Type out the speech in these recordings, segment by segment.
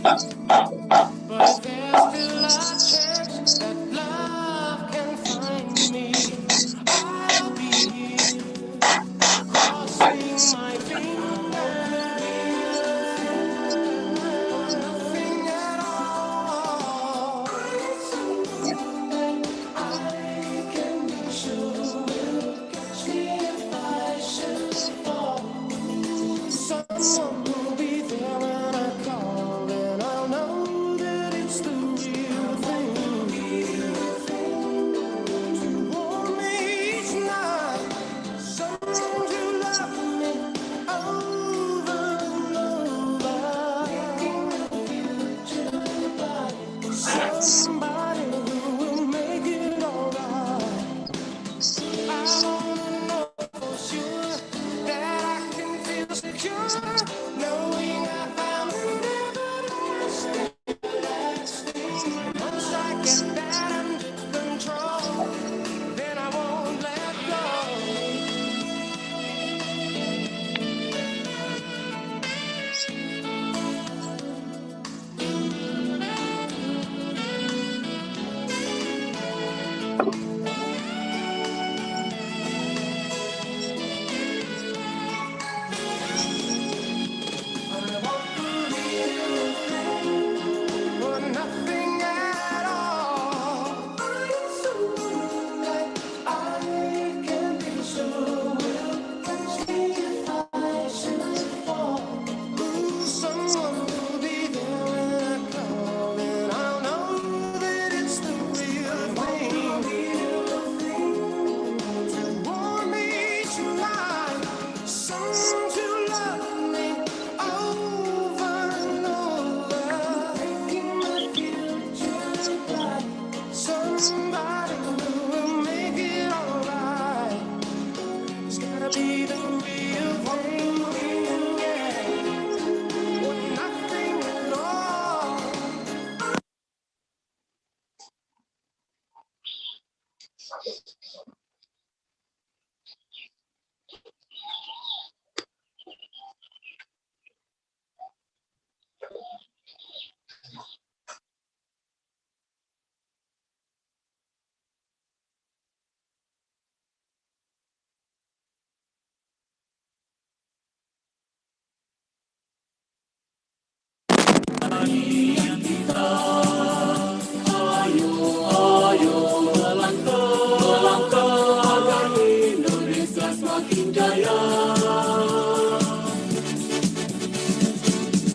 But there's still a chance that love can find me. I'll be here, crossing my fingers. Nothing at all. I can be sure will catch me if I should fall. Someone will be there when I call, and I'll know that it's the real thing. To warm me each night, someone to love me over and over. Somebody who will make it alright. I wanna know for sure that I can feel secure, knowing I found everlasting. Once I get that under control, then I won't let go. I want the real thing, or nothing at all. I'm so that I can be sure will catch me if I should fall. Ooh, someone will be there when I call, and I'll know that it's the real thing. To warm me each night, someone to love me over and over, making my future bright. Somebody who will make it alright. It's gotta be the real thing, yeah, or nothing at all.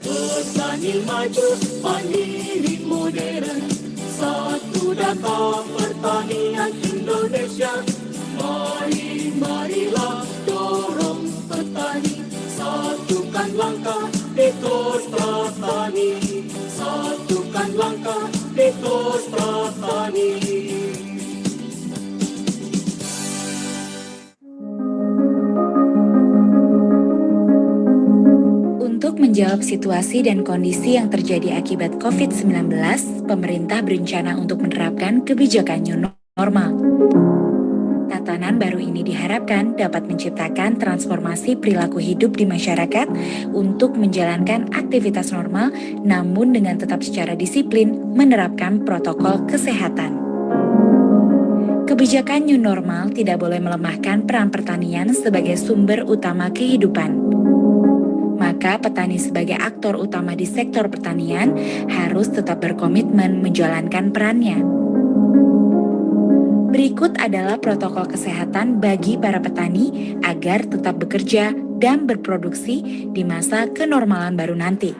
Petani maju, mandiri modern, satu data pertanian Indonesia. Marilah dorong petani, satukan langkah etos petani, satukan langkah etos petani. Untuk menjawab situasi dan kondisi yang terjadi akibat COVID-19, pemerintah berencana untuk menerapkan kebijakan new normal. Tatanan baru ini diharapkan dapat menciptakan transformasi perilaku hidup di masyarakat untuk menjalankan aktivitas normal, namun dengan tetap secara disiplin menerapkan protokol kesehatan. Kebijakan new normal tidak boleh melemahkan peran pertanian sebagai sumber utama kehidupan. Maka petani sebagai aktor utama di sektor pertanian harus tetap berkomitmen menjalankan perannya. Berikut adalah protokol kesehatan bagi para petani agar tetap bekerja dan berproduksi di masa kenormalan baru nanti.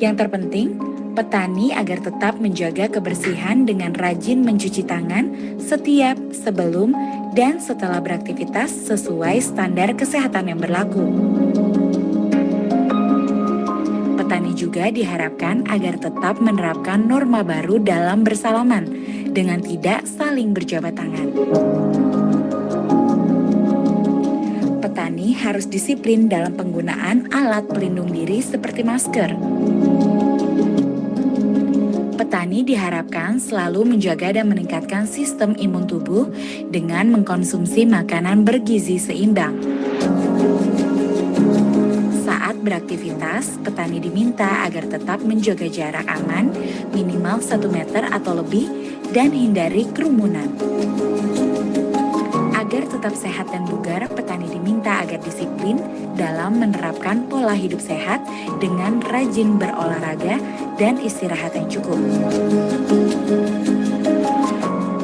Yang terpenting, petani agar tetap menjaga kebersihan dengan rajin mencuci tangan setiap, sebelum, dan setelah beraktivitas sesuai standar kesehatan yang berlaku. Petani juga diharapkan agar tetap menerapkan norma baru dalam bersalaman dengan tidak saling berjabat tangan. Petani harus disiplin dalam penggunaan alat pelindung diri seperti masker. Petani diharapkan selalu menjaga dan meningkatkan sistem imun tubuh dengan mengkonsumsi makanan bergizi seimbang. Saat beraktivitas, petani diminta agar tetap menjaga jarak aman minimal 1 meter atau lebih dan hindari kerumunan. Agar tetap sehat dan bugar, petani diminta agar disiplin dalam menerapkan pola hidup sehat dengan rajin berolahraga dan istirahat yang cukup.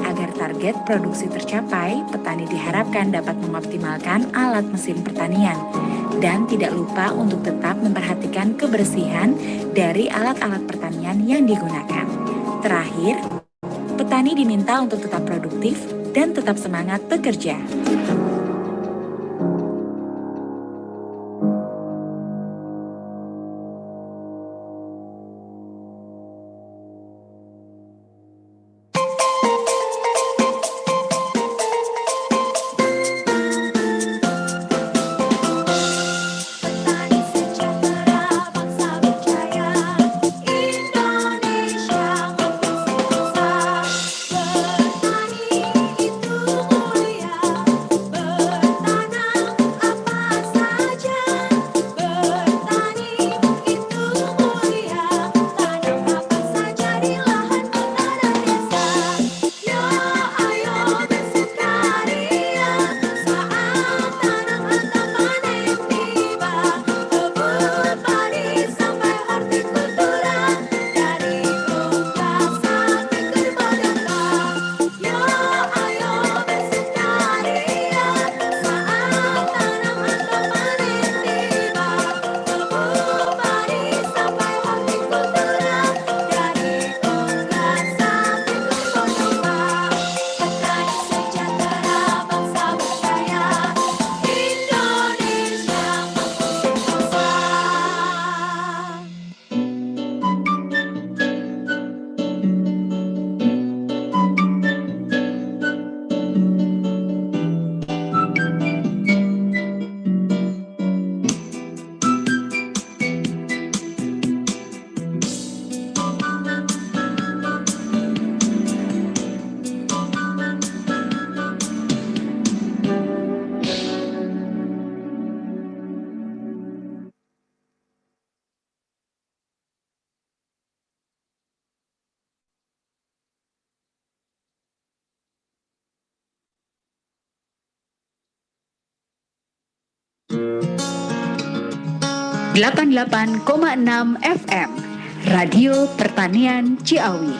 Agar target produksi tercapai, petani diharapkan dapat mengoptimalkan alat mesin pertanian dan tidak lupa untuk tetap memperhatikan kebersihan dari alat-alat pertanian yang digunakan. Terakhir, petani diminta untuk tetap produktif dan tetap semangat bekerja. Petani sejahtera, bangsa berjaya, Indonesia makin sejahtera. Bertani itu mulia, bertanam apa saja. Bertani itu mulia, tanam apa saja di lahan kota dan desa. Yo ayo bersukaria, saat tanam atau panen tiba. Kebun padi sampai hortikultura, dari unggas sampai ke Bodongka. Yo ayo bersukaria, saat tanam atau panen tiba. Kebun padi sampai hortikultura, dari unggas sampai ke Bodongka. Petani sejahtera, bangsa berjaya, Indonesia makin sentosa. Delapan koma 6 FM, Radio Pertanian Ciawi.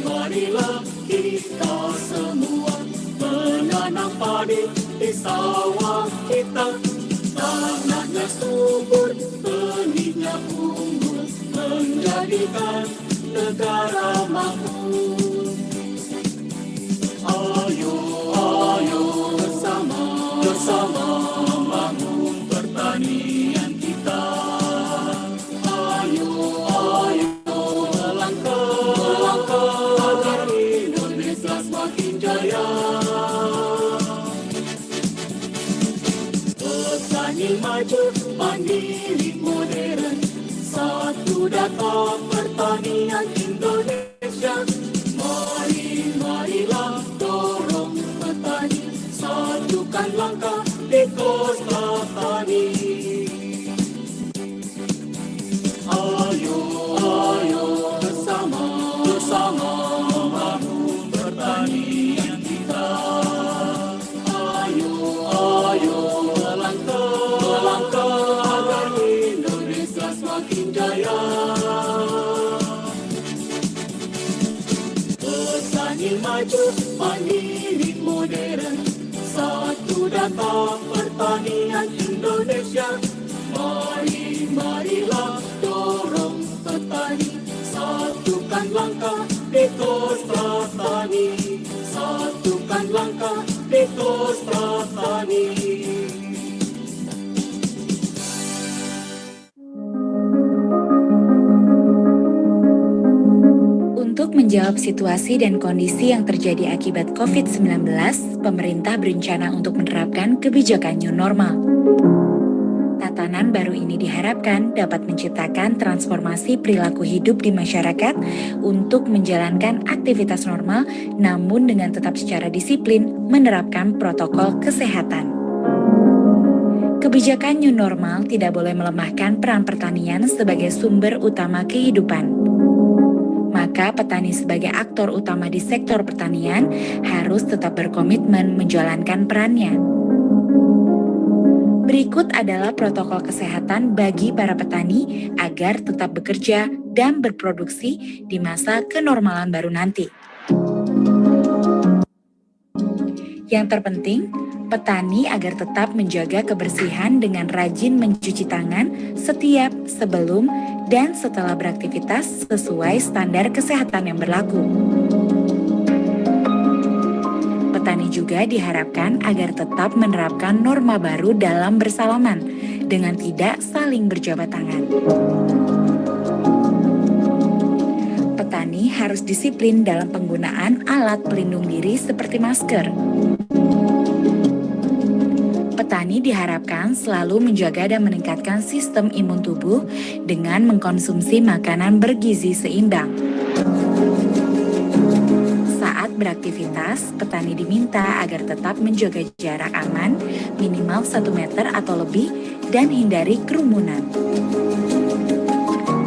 Marilah kita semua menanam padi di sawah kita. Tanahnya subur, benihnya unggul, menjadikan negara makmur. Ayo, ayo bersama membangun pertanian kita. Ayo, melangkah agar Indonesia semakin jaya. Petani maju, mandiri modern, satu data pertanian Indonesia. Marilah dorong petani, satukan langkah di Kosta Tani. Ayo bersama membangun pertanian kita. Ayo melangkah agar Indonesia semakin jaya. Petani maju, mandiri modern, satu data pertanian Indonesia. Marilah dorong petani, satukan langkah di Kosta Tani. Satukan langkah di Kosta Tani. Untuk menjawab situasi dan kondisi yang terjadi akibat COVID-19, pemerintah berencana untuk menerapkan kebijakan new normal. Tatanan baru ini diharapkan dapat menciptakan transformasi perilaku hidup di masyarakat untuk menjalankan aktivitas normal, namun dengan tetap secara disiplin menerapkan protokol kesehatan. Kebijakan new normal tidak boleh melemahkan peran pertanian sebagai sumber utama kehidupan. Maka petani sebagai aktor utama di sektor pertanian harus tetap berkomitmen menjalankan perannya. Berikut adalah protokol kesehatan bagi para petani agar tetap bekerja dan berproduksi di masa kenormalan baru nanti. Yang terpenting, petani agar tetap menjaga kebersihan dengan rajin mencuci tangan setiap, sebelum, dan setelah beraktivitas sesuai standar kesehatan yang berlaku. Petani juga diharapkan agar tetap menerapkan norma baru dalam bersalaman dengan tidak saling berjabat tangan. Petani harus disiplin dalam penggunaan alat pelindung diri seperti masker. Petani diharapkan selalu menjaga dan meningkatkan sistem imun tubuh dengan mengkonsumsi makanan bergizi seimbang. Saat beraktivitas, petani diminta agar tetap menjaga jarak aman minimal 1 meter atau lebih dan hindari kerumunan.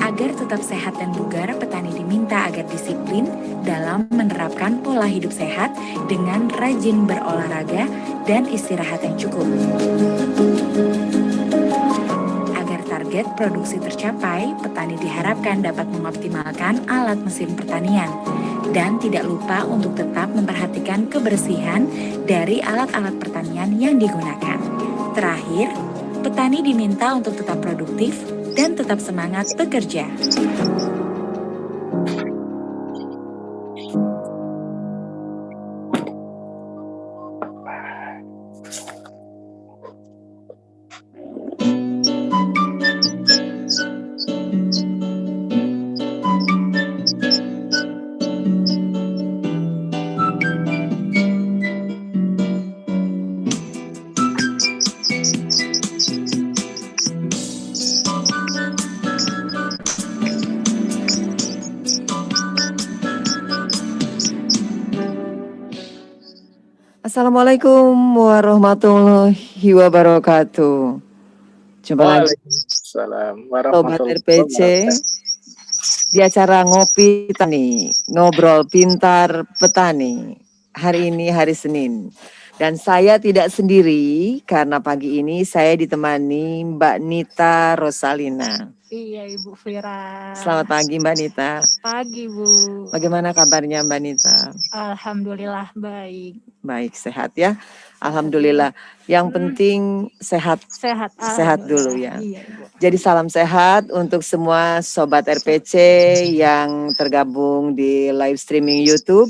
Agar tetap sehat dan bugar, petani diminta agar disiplin dalam menerapkan pola hidup sehat dengan rajin berolahraga dan istirahat yang cukup. Agar target produksi tercapai, petani diharapkan dapat mengoptimalkan alat mesin pertanian dan tidak lupa untuk tetap memperhatikan kebersihan dari alat-alat pertanian yang digunakan. Terakhir, petani diminta untuk tetap produktif dan tetap semangat bekerja. Assalamualaikum warahmatullahi wabarakatuh. Jumpa lagi Waalaikumsalam Sobat warahmatullahi RPC wabarakatuh. di acara Ngopi Tani, Ngobrol Pintar Petani. Hari ini hari Senin. Dan saya tidak sendiri karena pagi ini saya ditemani Mbak Nita Rosalina. Iya Ibu Vira. Selamat pagi Mbak Nita. Pagi Bu. Bagaimana kabarnya Mbak Nita? Alhamdulillah baik. Baik, sehat ya. Alhamdulillah. Yang penting sehat. Sehat. Sehat dulu Alhamdulillah. ya. Iya Ibu. Jadi salam sehat untuk semua Sobat RPC yang tergabung di live streaming YouTube,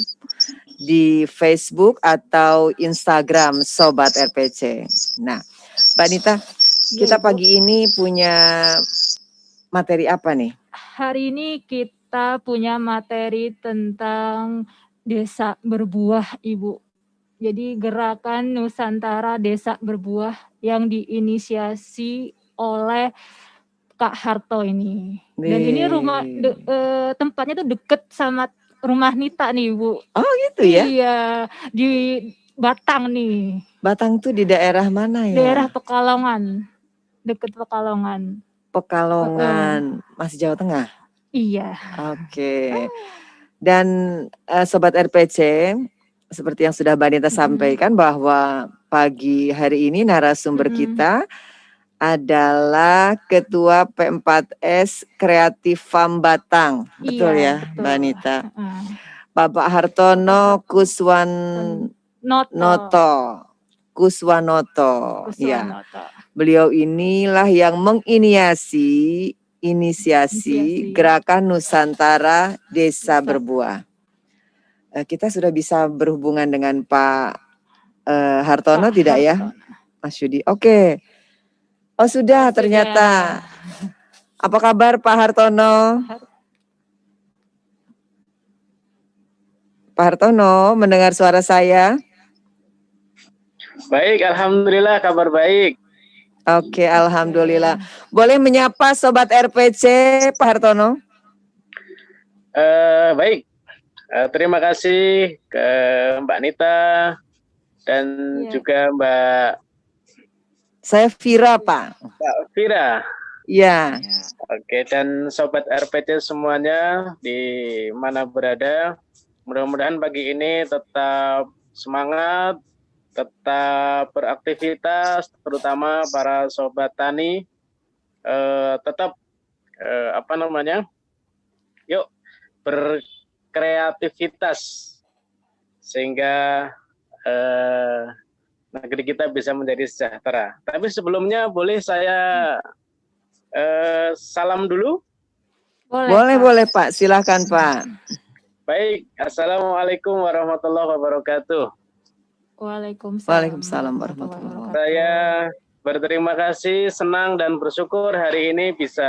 di Facebook atau Instagram Sobat RPC. Nah, Mbak Nita, Iya, kita Ibu. pagi ini punya materi apa nih? Hari ini kita punya materi tentang desa berbuah Ibu. Jadi gerakan Nusantara Desa Berbuah yang diinisiasi oleh Kak Harto ini. Dan ini rumah tempatnya tuh deket sama rumah Nita nih Bu. Oh gitu ya? Iya, di Batang nih. Batang tuh di daerah mana ya? Daerah Pekalongan. Deket Pekalongan. Pekalongan, masih Jawa Tengah? Iya. Oke. Dan Sobat RPC, seperti yang sudah Mbak Nita sampaikan bahwa pagi hari ini narasumber kita adalah Ketua P4S Kreatif Farm Batang. Betul ya, betul. Mbak Nita? Bapak Hartono Kuswanoto. Kuswanoto. Ya. Beliau inilah yang inisiasi Gerakan Nusantara Desa Berbuah. Kita sudah bisa berhubungan dengan Pak Hartono tidak ya? Mas Yudi. Oke. Oh sudah ternyata. Apa kabar Pak Hartono? Pak Hartono mendengar suara saya? Baik, alhamdulillah kabar baik. Oke, alhamdulillah. Boleh menyapa Sobat RPC, Pak Hartono? Baik, terima kasih ke Mbak Nita dan juga Mbak Saya Vira, Pak. Vira. Ya. Oke, dan Sobat RPC semuanya di mana berada, mudah-mudahan pagi ini tetap semangat, tetap beraktivitas, terutama para Sobat Tani, tetap yuk berkreativitas sehingga negeri kita bisa menjadi sejahtera. Tapi sebelumnya boleh saya salam dulu? Boleh Pak, silakan Pak. Baik, Assalamualaikum warahmatullahi wabarakatuh. Waalaikumsalam warahmatullahi wabarakatuh. Saya berterima kasih, senang dan bersyukur hari ini bisa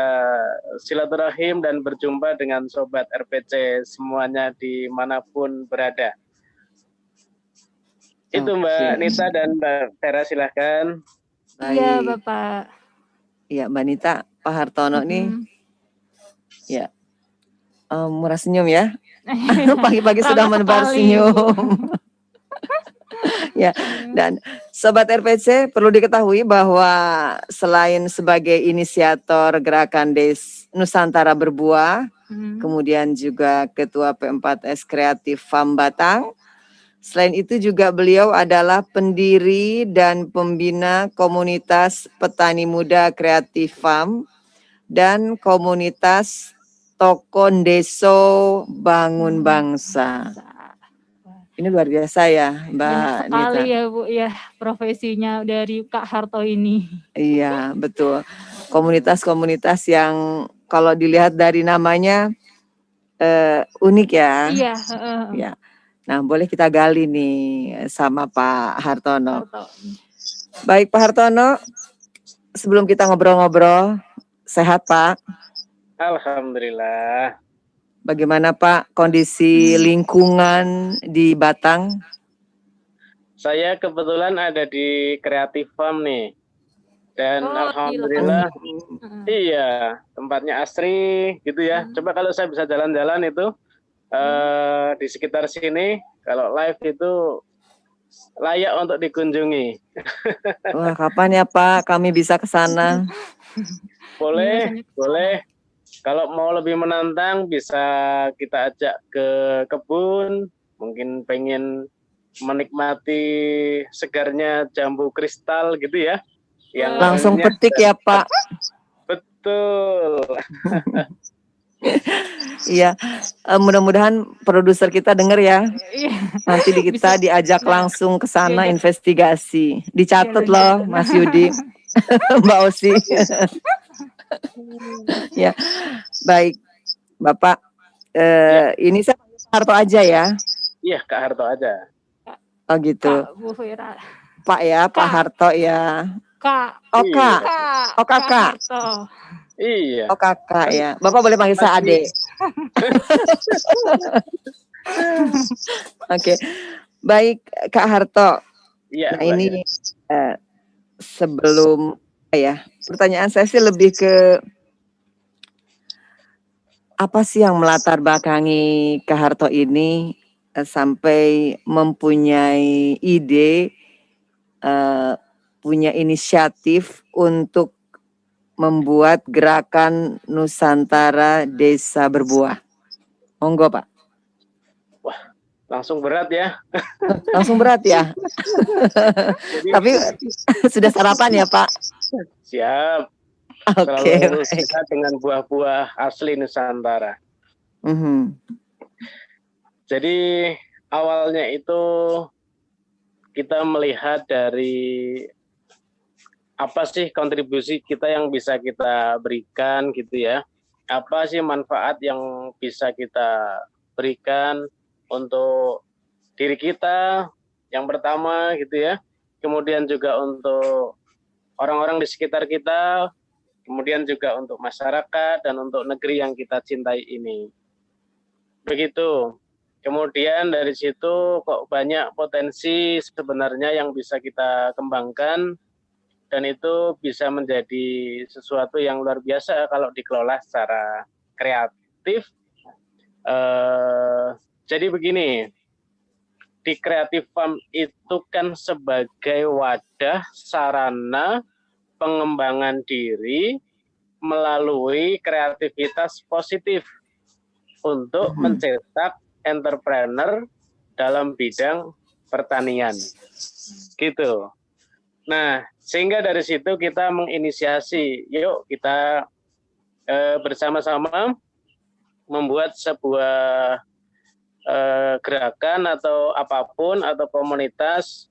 silaturahim dan berjumpa dengan Sobat RPC semuanya dimanapun berada. Itu Mbak Nita dan Mbak Vera, silahkan. Iya Bapak. Iya Mbak Nita, Pak Hartono nih, ya murah senyum ya. Pagi-pagi sudah menebar senyum. Ya, dan Sobat RPC perlu diketahui bahwa selain sebagai inisiator gerakan Nusantara Berbuah, kemudian juga Ketua P4S Kreatif Farm Batang, selain itu juga beliau adalah pendiri dan pembina komunitas petani muda kreatif farm dan komunitas Tokon Deso Bangun Bangsa. Ini luar biasa ya, Mbak Banyak sekali Nita. ya Bu ya profesinya dari Kak Harto ini. Iya, betul. Komunitas-komunitas yang kalau dilihat dari namanya unik ya. Iya. Ya. Nah, boleh kita gali nih sama Pak Hartono. Baik Pak Hartono, sebelum kita ngobrol-ngobrol, sehat Pak? Alhamdulillah. Bagaimana Pak kondisi lingkungan di Batang? Saya kebetulan ada di Creative Farm nih. Dan alhamdulillah, iya, tempatnya asri gitu ya. Coba kalau saya bisa jalan-jalan itu di sekitar sini, kalau live itu layak untuk dikunjungi. Wah, kapan ya Pak kami bisa ke sana? Boleh. Kalau mau lebih menantang bisa kita ajak ke kebun, mungkin pengen menikmati segarnya jambu kristal gitu ya. Yang langsung petik ya Pak. Betul. Iya, mudah-mudahan produser kita dengar ya. Nanti kita diajak langsung ke sana investigasi. Dicatat loh Mas Yudi, Mbak Osi. Ya, baik Bapak. Ini saya Harto aja ya. Iya, Kak Harto aja. Oh gitu. Bu Vera. Pak ya, Pak Harto ya. Kak. Oh Kak. Oh Kakak. Iya. Oh Kakak ya. Bapak boleh panggil saya Ade. Oke. Baik Kak Harto. Iya. Nah ini sebelum pertanyaan saya sih lebih ke apa sih yang melatar belakangi Kak Harto ini sampai mempunyai ide, punya inisiatif untuk membuat gerakan Nusantara Desa Berbuah. Monggo Pak. Wah, langsung berat ya. Langsung berat ya. Tapi sudah sarapan ya Pak? Siap. Oke. Kita dengan buah-buah asli Nusantara. Jadi awalnya itu kita melihat dari apa sih kontribusi kita yang bisa kita berikan gitu ya. Apa sih manfaat yang bisa kita berikan untuk diri kita yang pertama gitu ya. Kemudian juga untuk orang-orang di sekitar kita, kemudian juga untuk masyarakat dan untuk negeri yang kita cintai ini. Begitu. Kemudian dari situ kok banyak potensi sebenarnya yang bisa kita kembangkan dan itu bisa menjadi sesuatu yang luar biasa kalau dikelola secara kreatif. Jadi begini, di Creative Farm itu kan sebagai wadah sarana pengembangan diri melalui kreativitas positif untuk mencetak entrepreneur dalam bidang pertanian. Gitu. Nah, sehingga dari situ kita menginisiasi, yuk kita bersama-sama membuat sebuah gerakan atau apapun atau komunitas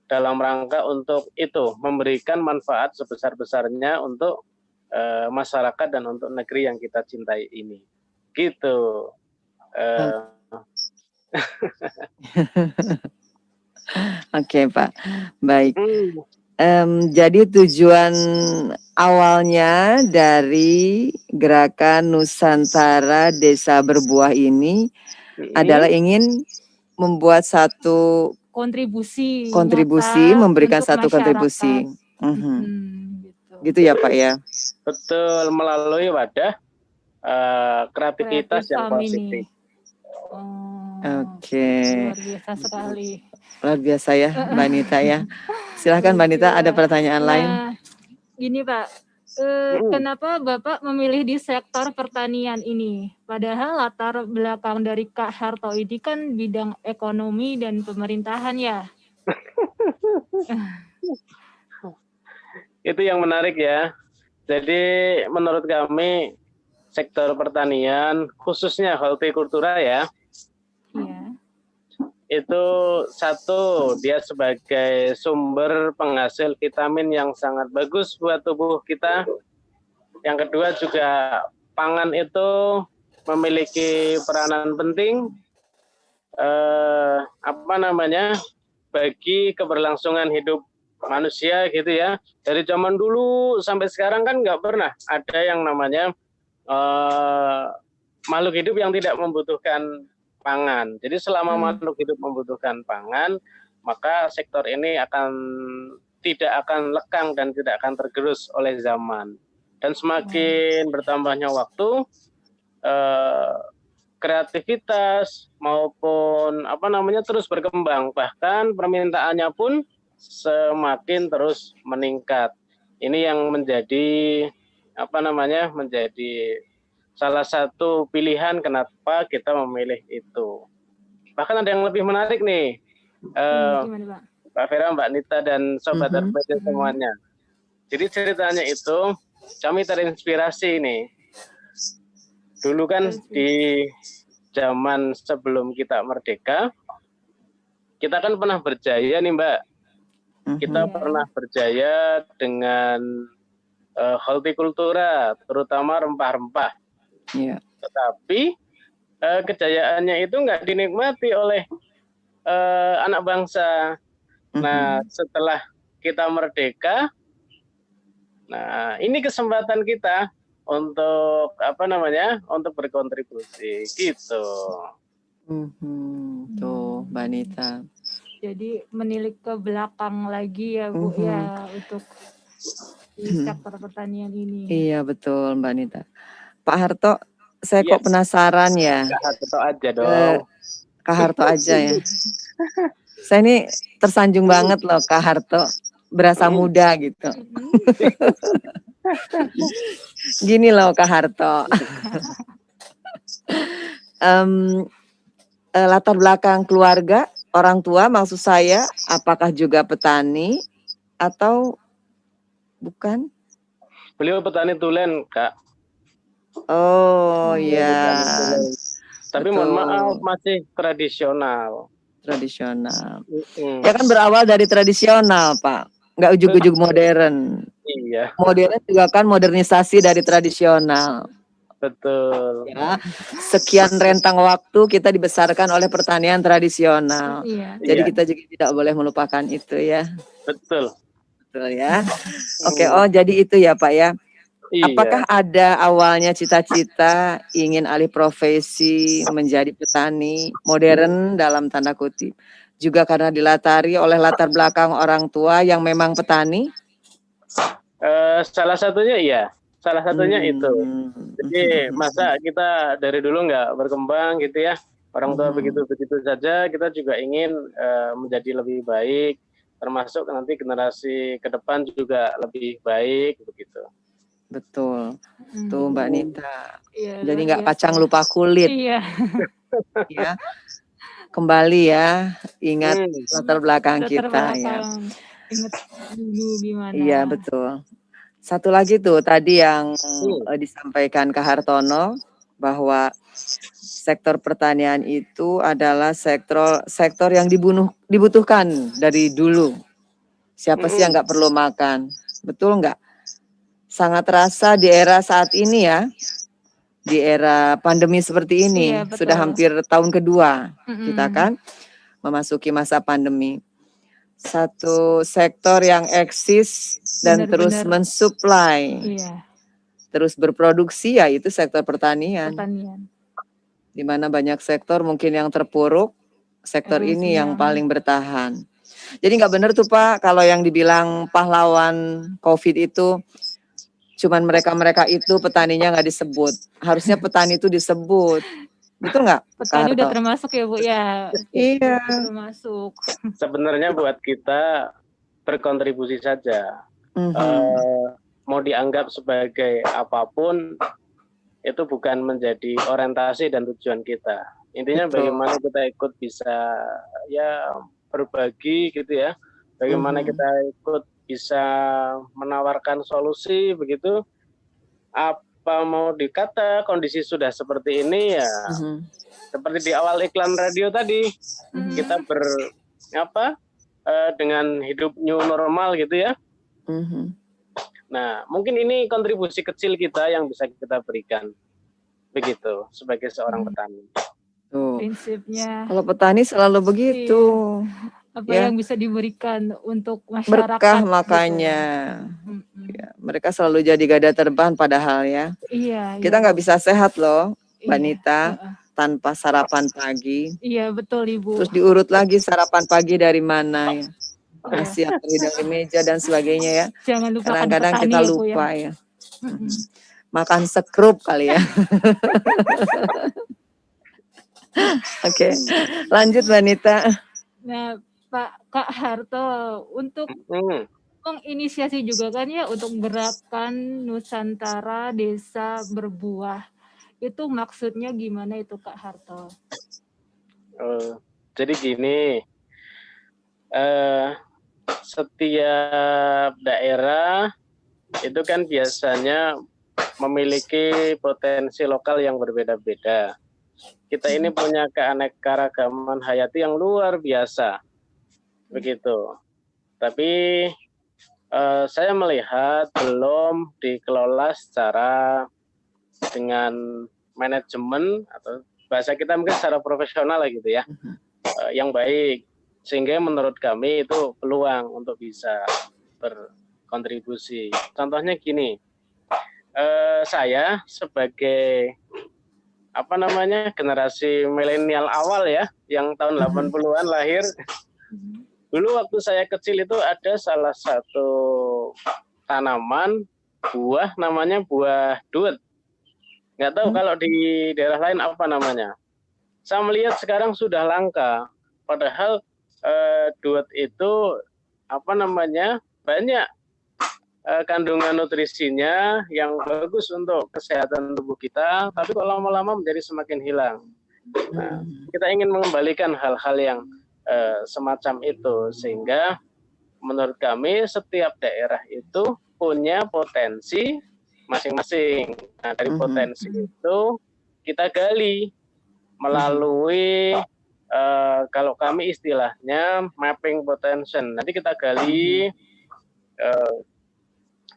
dalam rangka untuk itu memberikan manfaat sebesar-besarnya untuk masyarakat dan untuk negeri yang kita cintai ini. Gitu. Oke, Pak. Baik. Jadi tujuan awalnya dari gerakan Nusantara Desa Berbuah ini adalah ingin membuat satu kontribusi kontribusi, nyata memberikan untuk satu masyarakat. kontribusi. Gitu ya, Pak ya. Betul, melalui wadah kreativitas Creative yang Farm positif. Oke. Luar biasa sekali. Luar biasa ya, Mbak Nita ya. Silahkan Mbak Nita, ada pertanyaan lain? Gini Pak, kenapa Bapak memilih di sektor pertanian ini? Padahal latar belakang dari Kak Harto ini kan bidang ekonomi dan pemerintahan ya. Itu yang menarik ya. Jadi menurut kami sektor pertanian, khususnya hortikultura ya, itu satu, dia sebagai sumber penghasil vitamin yang sangat bagus buat tubuh kita. Yang kedua juga pangan itu memiliki peranan penting bagi keberlangsungan hidup manusia gitu ya. Dari zaman dulu sampai sekarang kan nggak pernah ada yang namanya makhluk hidup yang tidak membutuhkan pangan. Jadi selama makhluk hidup membutuhkan pangan, maka sektor ini tidak akan lekang dan tidak akan tergerus oleh zaman. Dan semakin bertambahnya waktu, kreativitas maupun terus berkembang, bahkan permintaannya pun semakin terus meningkat. Ini yang menjadi menjadi salah satu pilihan kenapa kita memilih itu. Bahkan ada yang lebih menarik nih, Pak Vera, Mbak Nita, dan Sobat RPC semuanya. Jadi ceritanya itu, kami terinspirasi nih. Dulu kan di zaman sebelum kita merdeka, kita kan pernah berjaya nih Mbak. Kita pernah berjaya dengan hortikultura, terutama rempah-rempah. Tetapi kejayaannya itu nggak dinikmati oleh anak bangsa. Nah, setelah kita merdeka, nah ini kesempatan kita untuk untuk berkontribusi gitu. Tuh, Mbak Nita. Jadi menilik ke belakang lagi ya Bu ya untuk di sektor pertanian ini. Iya betul Mbak Nita. Pak Harto, saya kok penasaran ya. Kak Harto aja dong. Kak Harto aja ya. Saya ini tersanjung banget loh Kak Harto, berasa muda gitu. Gini loh Kak Harto. Latar belakang keluarga, orang tua maksud saya, apakah juga petani atau bukan? Beliau petani tulen, Kak. Oh ya. Tapi mohon maaf masih tradisional. Tradisional. Ya kan berawal dari tradisional, Pak. Nggak ujug-ujug modern. Iya. Modern juga kan modernisasi dari tradisional. Betul. Ya, sekian rentang waktu kita dibesarkan oleh pertanian tradisional. Jadi kita juga tidak boleh melupakan itu ya. Betul. Betul ya. Oke, jadi itu ya Pak ya. Apakah ada awalnya cita-cita ingin alih profesi menjadi petani modern dalam tanda kutip? Juga karena dilatari oleh latar belakang orang tua yang memang petani? Salah satunya iya, salah satunya itu. Jadi Mhm. masa kita dari dulu nggak berkembang gitu ya, orang tua Mhm. begitu-begitu saja, kita juga ingin menjadi lebih baik, termasuk nanti generasi ke depan juga lebih baik begitu. Betul. Tuh Mbak Mhm. Nita. Iya, Jadi luar nggak biasa. pacang lupa kulit Iya. ya. Kembali ya, ingat latar belakang Latar kita ya. belakang, inget dulu gimana. Iya betul. Satu lagi tuh tadi yang disampaikan Kak Hartono bahwa sektor pertanian itu adalah sektor yang dibutuhkan dari dulu. Siapa sih yang nggak perlu makan? Betul nggak? Sangat terasa di era saat ini ya, di era pandemi seperti ini. Iya, Sudah betul. hampir tahun kedua kita Mhm. kan memasuki masa pandemi. Satu sektor yang eksis dan terus Benar-benar. mensuplai, Iya, terus berproduksi yaitu sektor pertanian. pertanian. Di mana banyak sektor mungkin yang terpuruk, sektor Harus ini yang yang paling bertahan. Jadi nggak benar tuh Pak kalau yang dibilang pahlawan COVID itu cuman mereka-mereka itu petaninya nggak disebut. Harusnya petani itu disebut. Betul nggak, Kak petani udah Harto? termasuk ya Bu ya, Iya. termasuk. Sebenarnya buat kita berkontribusi saja. Mau dianggap sebagai apapun itu bukan menjadi orientasi dan tujuan kita. Intinya Betul. bagaimana kita ikut bisa ya berbagi gitu ya. Bagaimana kita ikut bisa menawarkan solusi begitu. Apa mau dikata kondisi sudah seperti ini ya. Seperti di awal iklan radio tadi, kita dengan hidup new normal gitu ya. Nah, mungkin ini kontribusi kecil kita yang bisa kita berikan begitu sebagai seorang petani. Tuh. Prinsipnya. Kalau petani selalu begitu. Apa ya. yang bisa diberikan untuk masyarakat. Berkah makanya. Gitu. Ya, mereka selalu jadi garda terdepan padahal ya. Iya. Kita nggak bisa sehat loh, Mbak Iya. Nita, tanpa sarapan pagi. Iya betul Ibu. Terus diurut lagi sarapan pagi dari mana ya. Nasi yang dari meja dan sebagainya ya. Jangan lupakan Kadang-kadang petani kita ya, Bu, lupa ya. Makan sekrup kali ya. Oke, lanjut Mbak Nita. Nah, Kak Harto, untuk menginisiasi juga kan ya untuk gerakan Nusantara Desa Berbuah. Itu maksudnya gimana itu Kak Harto? Jadi gini, setiap daerah itu kan biasanya memiliki potensi lokal yang berbeda-beda. Kita ini punya keanekaragaman hayati yang luar biasa, begitu. Tapi saya melihat belum dikelola secara dengan manajemen atau bahasa kita mungkin secara profesional lah gitu ya, yang baik. Sehingga menurut kami itu peluang untuk bisa berkontribusi. Contohnya gini, saya sebagai generasi milenial awal ya, yang tahun 80-an lahir. Dulu waktu saya kecil itu ada salah satu tanaman buah namanya buah duet. Nggak tahu kalau di daerah lain apa namanya. Saya melihat sekarang sudah langka. Padahal duet itu banyak kandungan nutrisinya yang bagus untuk kesehatan tubuh kita, tapi kok lama-lama menjadi semakin hilang. Nah, kita ingin mengembalikan hal-hal yang semacam itu, sehingga menurut kami setiap daerah itu punya potensi masing-masing. Nah, dari potensi itu kita gali melalui kalau kami istilahnya mapping potential. Nanti kita gali,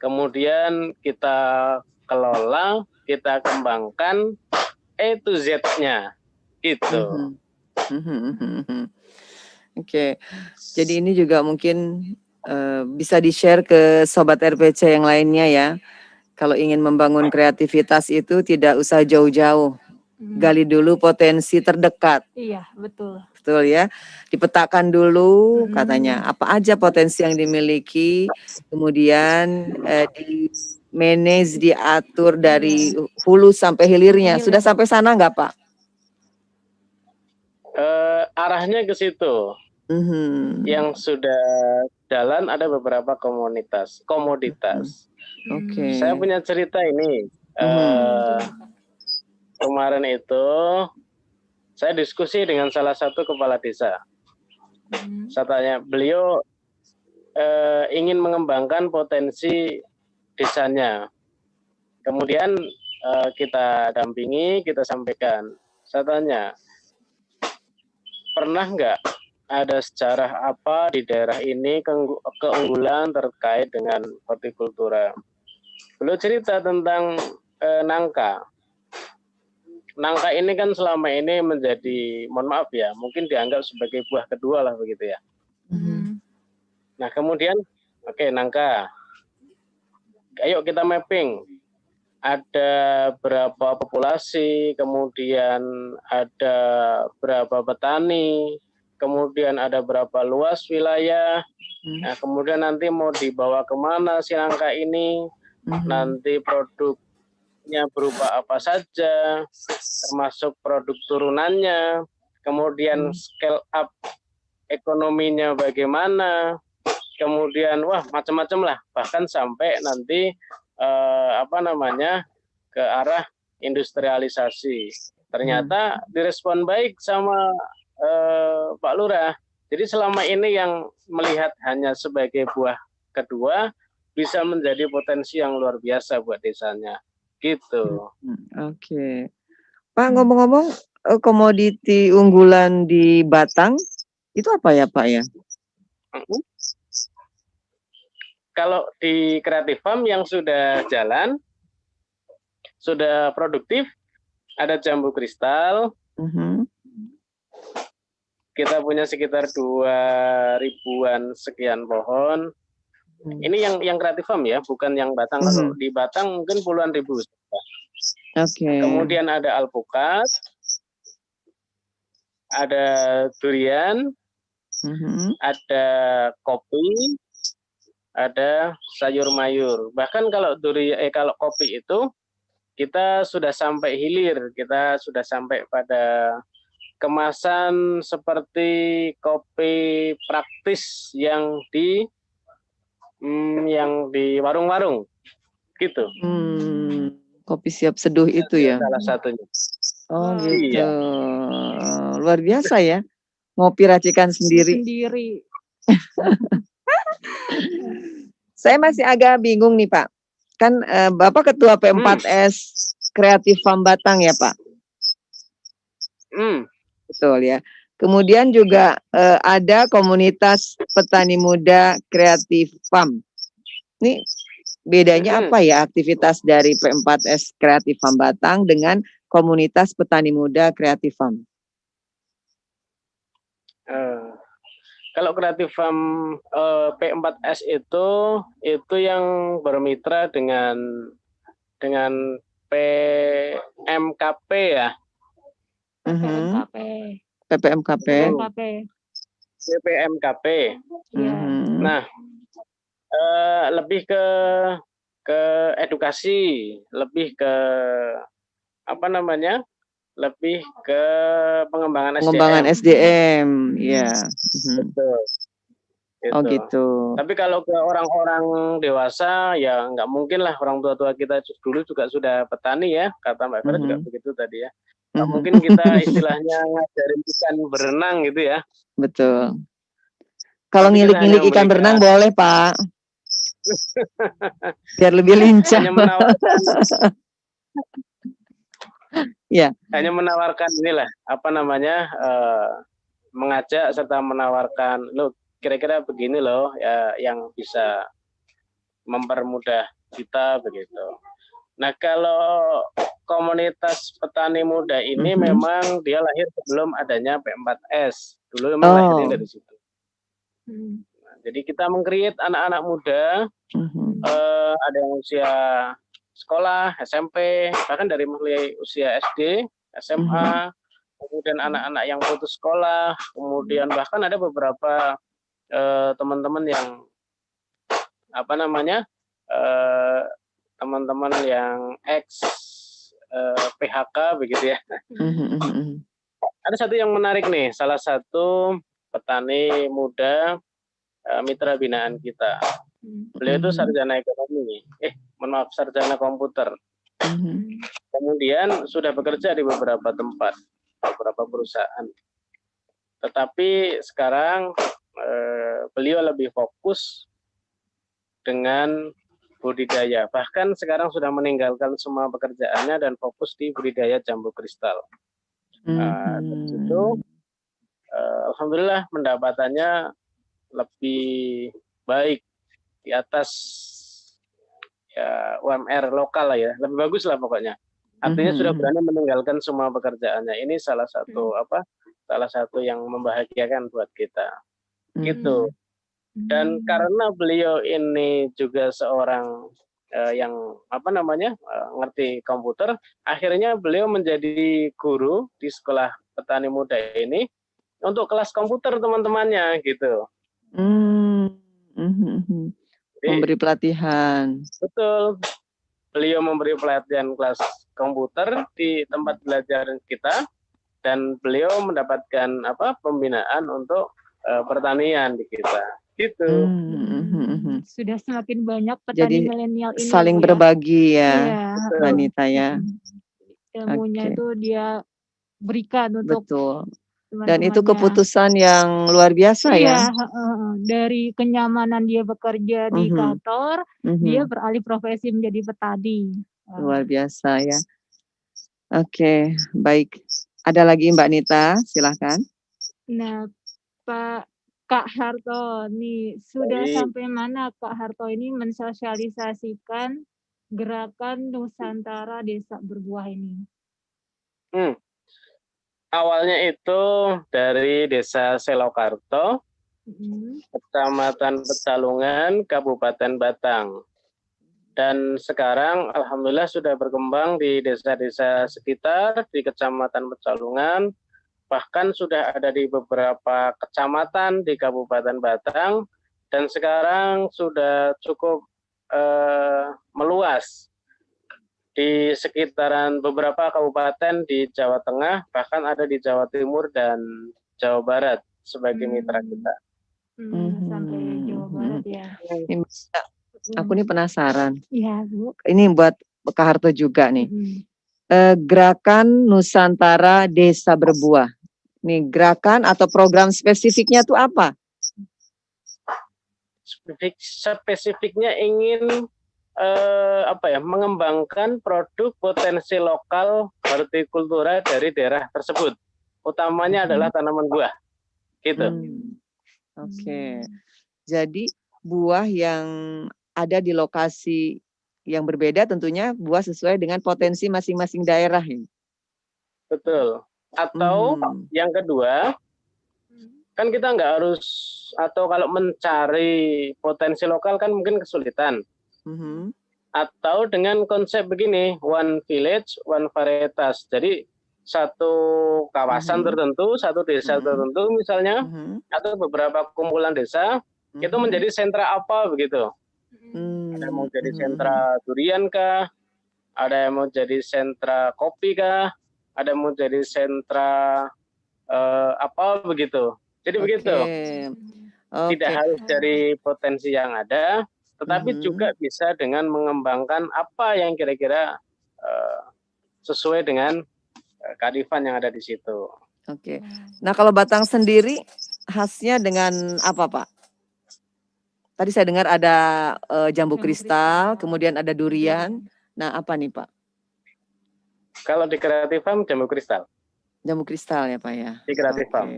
kemudian kita kelola, kita kembangkan to Z-nya, gitu. Oke, jadi ini juga mungkin bisa di-share ke Sobat RPC yang lainnya ya. Kalau ingin membangun kreativitas itu tidak usah jauh-jauh. Gali dulu potensi terdekat. Iya, betul. betul ya. Dipetakan dulu katanya apa aja potensi yang dimiliki, kemudian di manage, diatur dari hulu sampai hilirnya. Sudah sampai sana nggak Pak? Arahnya ke situ. Yang sudah jalan ada beberapa komoditas. Oke. Saya punya cerita ini. Kemarin itu saya diskusi dengan salah satu kepala desa. Saya tanya, beliau ingin mengembangkan potensi desanya. Kemudian kita dampingi, kita sampaikan. Saya tanya, pernah nggak ada sejarah apa di daerah ini keunggulan terkait dengan hortikultura? Beliau cerita tentang nangka. Nangka ini kan selama ini menjadi, mohon maaf ya, mungkin dianggap sebagai buah kedua lah begitu ya. Nah kemudian, oke, nangka. Ayo kita mapping. Ada berapa populasi, kemudian ada berapa petani, kemudian ada berapa luas wilayah. Nah kemudian nanti mau dibawa kemana si nangka ini, nanti produknya berupa apa saja, termasuk produk turunannya, kemudian scale up ekonominya bagaimana, kemudian wah macam-macam lah, bahkan sampai nanti ke arah industrialisasi. Ternyata direspon baik sama Pak Lurah. Jadi selama ini yang melihat hanya sebagai buah kedua bisa menjadi potensi yang luar biasa buat desanya. Gitu. Oke. Pak, ngomong-ngomong komoditi unggulan di Batang itu apa ya Pak ya? Kalau di Creative Farm yang sudah jalan, sudah produktif, ada jambu kristal. Kita punya sekitar 2.000-an sekian pohon. Ini yang Creative Farm ya, bukan yang Batang. Kalau di Batang mungkin puluhan ribu. Oke. Kemudian ada alpukat, ada durian, ada kopi, ada sayur mayur. Bahkan kalau kalau kopi itu kita sudah sampai hilir, kita sudah sampai pada kemasan seperti kopi praktis yang di warung-warung gitu. Kopi siap seduh itu ya. Salah satunya. Oh gitu. Iya. Luar biasa ya. Ngopi racikan sendiri. Saya masih agak bingung nih Pak. Kan Bapak Ketua P4S Creative Farm Batang ya Pak? Betul ya. Kemudian juga ada komunitas petani muda Creative Farm. Ini bedanya apa ya aktivitas dari P4S Creative Farm Batang dengan komunitas petani muda Creative Farm? Kalau Creative Farm P4S itu yang bermitra dengan PMKP ya. PPMKP. Nah, lebih ke edukasi, lebih ke lebih ke pengembangan SDM, ya. Betul. Gitu. Oh gitu. Tapi kalau ke orang-orang dewasa ya nggak mungkin lah, orang tua-tua kita dulu juga sudah petani ya, kata Mbak Vera juga begitu tadi ya. Nggak mungkin kita istilahnya ngajarin ikan berenang gitu ya. Betul. Kalau ngilik-ngilik ikan berenang boleh Pak. Biar lebih lincah. Hanya menawarkan ya. Hanya menawarkan inilah mengajak serta menawarkan lo kira-kira begini loh ya yang bisa mempermudah kita begitu. Nah kalau komunitas petani muda ini memang dia lahir sebelum adanya P4S. Dulu memang lahirnya dari situ. Nah, jadi kita meng-create anak-anak muda, ada yang usia sekolah, SMP, bahkan dari mulai usia SD, SMA, kemudian anak-anak yang putus sekolah, kemudian bahkan ada beberapa teman-teman yang apa namanya teman-teman yang ex PHK begitu ya. Ada satu yang menarik nih, salah satu petani muda mitra binaan kita. Beliau itu sarjana ekonomi, mohon maaf, sarjana komputer. Kemudian sudah bekerja di beberapa tempat, beberapa perusahaan. Tetapi sekarang beliau lebih fokus dengan budidaya. Bahkan sekarang sudah meninggalkan semua pekerjaannya dan fokus di budidaya jambu kristal. Dari situ, alhamdulillah pendapatannya lebih baik di atas ya UMR lokal lah ya, lebih bagus lah pokoknya. Artinya sudah berani meninggalkan semua pekerjaannya. Ini salah satu salah satu yang membahagiakan buat kita. Gitu. Dan karena beliau ini juga seorang yang ngerti komputer, akhirnya beliau menjadi guru di sekolah petani muda ini untuk kelas komputer teman-temannya gitu. Memberi pelatihan. Betul. Beliau memberi pelatihan kelas komputer di tempat belajar kita dan beliau mendapatkan pembinaan untuk pertanian di kita. Gitu. Sudah semakin banyak petani milenial ini. Saling berbagi ya, wanita ya. Ilmunya itu dia berikan untuk Dan itu keputusan yang luar biasa ya. Dari kenyamanan dia bekerja di kantor, dia beralih profesi menjadi petani. Luar biasa ya. Oke, baik. Ada lagi Mbak Nita, silahkan. Nah, Kak Harto nih, sudah sampai mana Kak Harto ini mensosialisasikan gerakan Nusantara Desa Berbuah ini? Awalnya itu dari Desa Selokarto, Kecamatan Pecalungan, Kabupaten Batang. Dan sekarang alhamdulillah sudah berkembang di desa-desa sekitar, di Kecamatan Pecalungan, bahkan sudah ada di beberapa kecamatan di Kabupaten Batang, dan sekarang sudah cukup meluas di sekitaran beberapa kabupaten di Jawa Tengah, bahkan ada di Jawa Timur dan Jawa Barat sebagai mitra kita. Sampai Jawa Barat ya. Aku nih penasaran. Iya, Bu. Ini buat Kak Harto juga nih. Gerakan Nusantara Desa Berbuah. Nih, gerakan atau program spesifiknya tuh apa? Spesifiknya ingin mengembangkan produk potensi lokal hortikultura dari daerah tersebut. Utamanya adalah tanaman buah. Gitu. Oke. Jadi buah yang ada di lokasi yang berbeda tentunya buah sesuai dengan potensi masing-masing daerah ini. Betul. Atau yang kedua, kan kita nggak harus, atau kalau mencari potensi lokal kan mungkin kesulitan. Atau dengan konsep begini, one village, one varietas. Jadi satu kawasan tertentu, satu desa tertentu misalnya, atau beberapa kumpulan desa, itu menjadi sentra apa begitu. Ada yang mau jadi sentra durian kah? Ada yang mau jadi sentra kopi kah? Ada yang mau jadi sentra apa begitu. Jadi begitu. Tidak harus dari potensi yang ada, tetapi juga bisa dengan mengembangkan apa yang kira-kira sesuai dengan kearifan yang ada di situ. Oke. Nah, kalau Batang sendiri khasnya dengan apa, Pak? Tadi saya dengar ada jambu kristal, kemudian ada durian. Nah, apa nih, Pak? Kalau di Creative Farm jambu kristal. Jambu kristal ya, Pak ya. Di Creative Farm.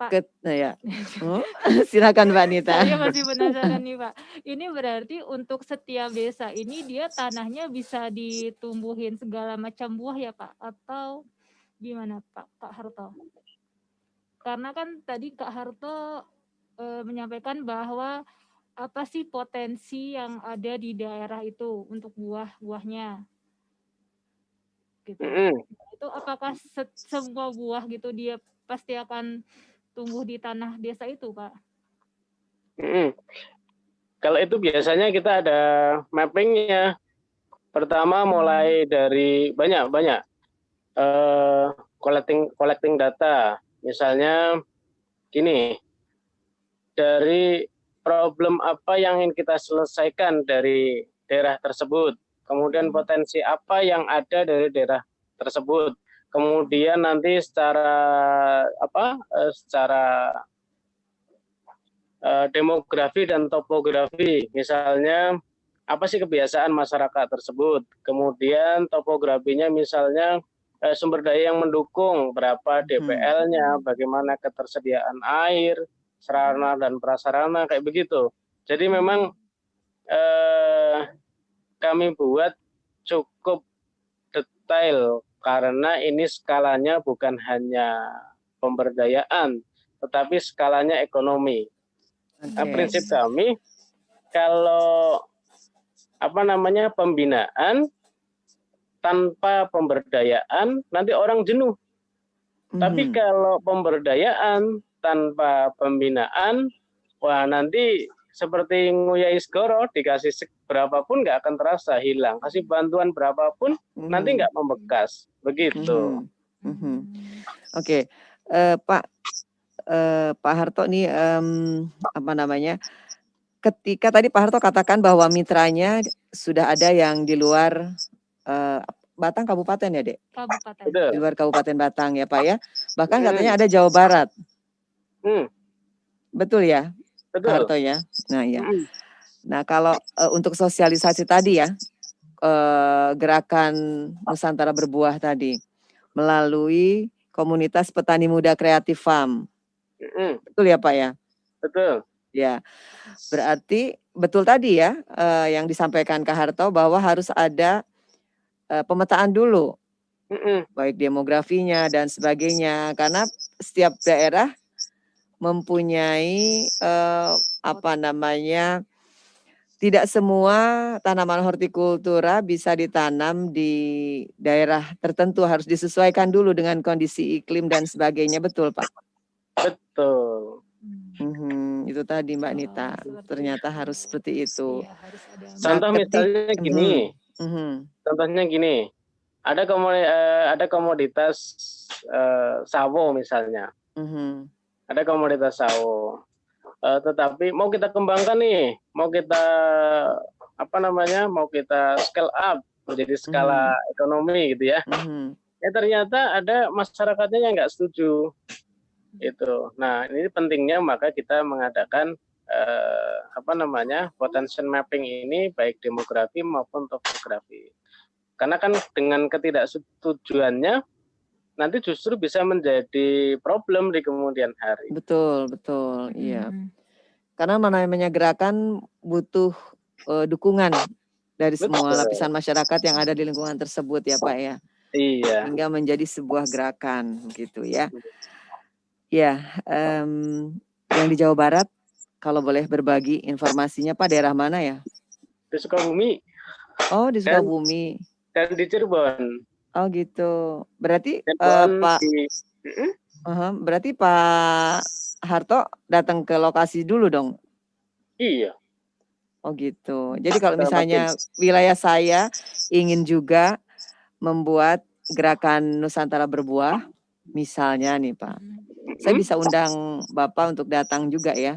Pak. Silakan Mbak Nita. Saya masih penasaran nih Pak. Ini berarti untuk setiap desa ini dia tanahnya bisa ditumbuhin segala macam buah ya Pak? Atau gimana Pak Harto? Karena kan tadi Kak Harto menyampaikan bahwa apa sih potensi yang ada di daerah itu untuk buah-buahnya. gitu. Mm-mm. Itu apakah semua buah gitu dia pasti akan tumbuh di tanah desa itu, Pak? Mm-mm. Kalau itu biasanya kita ada mappingnya. Pertama mulai dari banyak collecting data. Misalnya gini, dari problem apa yang ingin kita selesaikan dari daerah tersebut, kemudian potensi apa yang ada dari daerah tersebut, kemudian nanti secara demografi dan topografi, misalnya apa sih kebiasaan masyarakat tersebut, kemudian topografinya misalnya sumber daya yang mendukung, berapa DPL-nya, bagaimana ketersediaan air, sarana dan prasarana, kayak begitu. Jadi memang kami buat cukup detail karena ini skalanya bukan hanya pemberdayaan, tetapi skalanya ekonomi. Nah, prinsip kami kalau pembinaan tanpa pemberdayaan nanti orang jenuh. Tapi kalau pemberdayaan tanpa pembinaan, wah nanti seperti nguyai segoro, dikasih berapapun nggak akan terasa hilang. Kasih bantuan berapapun nanti nggak membekas. Begitu. Oke. Pak Harto nih ketika tadi Pak Harto katakan bahwa mitranya sudah ada yang di luar Batang Kabupaten ya, Dek? Kabupaten. Di luar Kabupaten Batang ya, Pak ya. Bahkan katanya ada Jawa Barat. Betul ya, Pak Betul. Harto ya. Nah ya. Nah kalau untuk sosialisasi tadi ya, gerakan Nusantara Berbuah tadi melalui komunitas petani muda kreatif farm. Betul ya Pak ya? Betul. Ya, berarti betul tadi ya yang disampaikan Kak Harto bahwa harus ada pemetaan dulu, baik demografinya dan sebagainya, karena setiap daerah mempunyai tidak semua tanaman hortikultura bisa ditanam di daerah tertentu, harus disesuaikan dulu dengan kondisi iklim dan sebagainya, betul Pak? Betul. Itu tadi Mbak Nita, ternyata harus seperti itu. Contoh misalnya gini, contohnya gini, ada komoditas sawo misalnya, ada komoditas sawo, tetapi mau kita kembangkan nih, mau kita scale up menjadi skala ekonomi gitu ya. Ternyata ada masyarakatnya yang nggak setuju. Itu. Nah, ini pentingnya maka kita mengadakan potential mapping ini baik demografi maupun topografi. Karena kan dengan ketidaksetujuannya nanti justru bisa menjadi problem di kemudian hari. Betul, iya. Karena namanya gerakan butuh dukungan dari semua lapisan masyarakat yang ada di lingkungan tersebut ya Pak ya. Iya. Hingga menjadi sebuah gerakan gitu ya. Ya, yang di Jawa Barat, kalau boleh berbagi informasinya Pak, daerah mana ya? Di Sukabumi. Oh, di Sukabumi. Dan di Cirebon. Oh gitu. Berarti berarti Pak Harto datang ke lokasi dulu dong? Iya. Oh gitu. Jadi kalau misalnya wilayah saya ingin juga membuat gerakan Nusantara Berbuah, misalnya nih Pak, saya bisa undang Bapak untuk datang juga ya?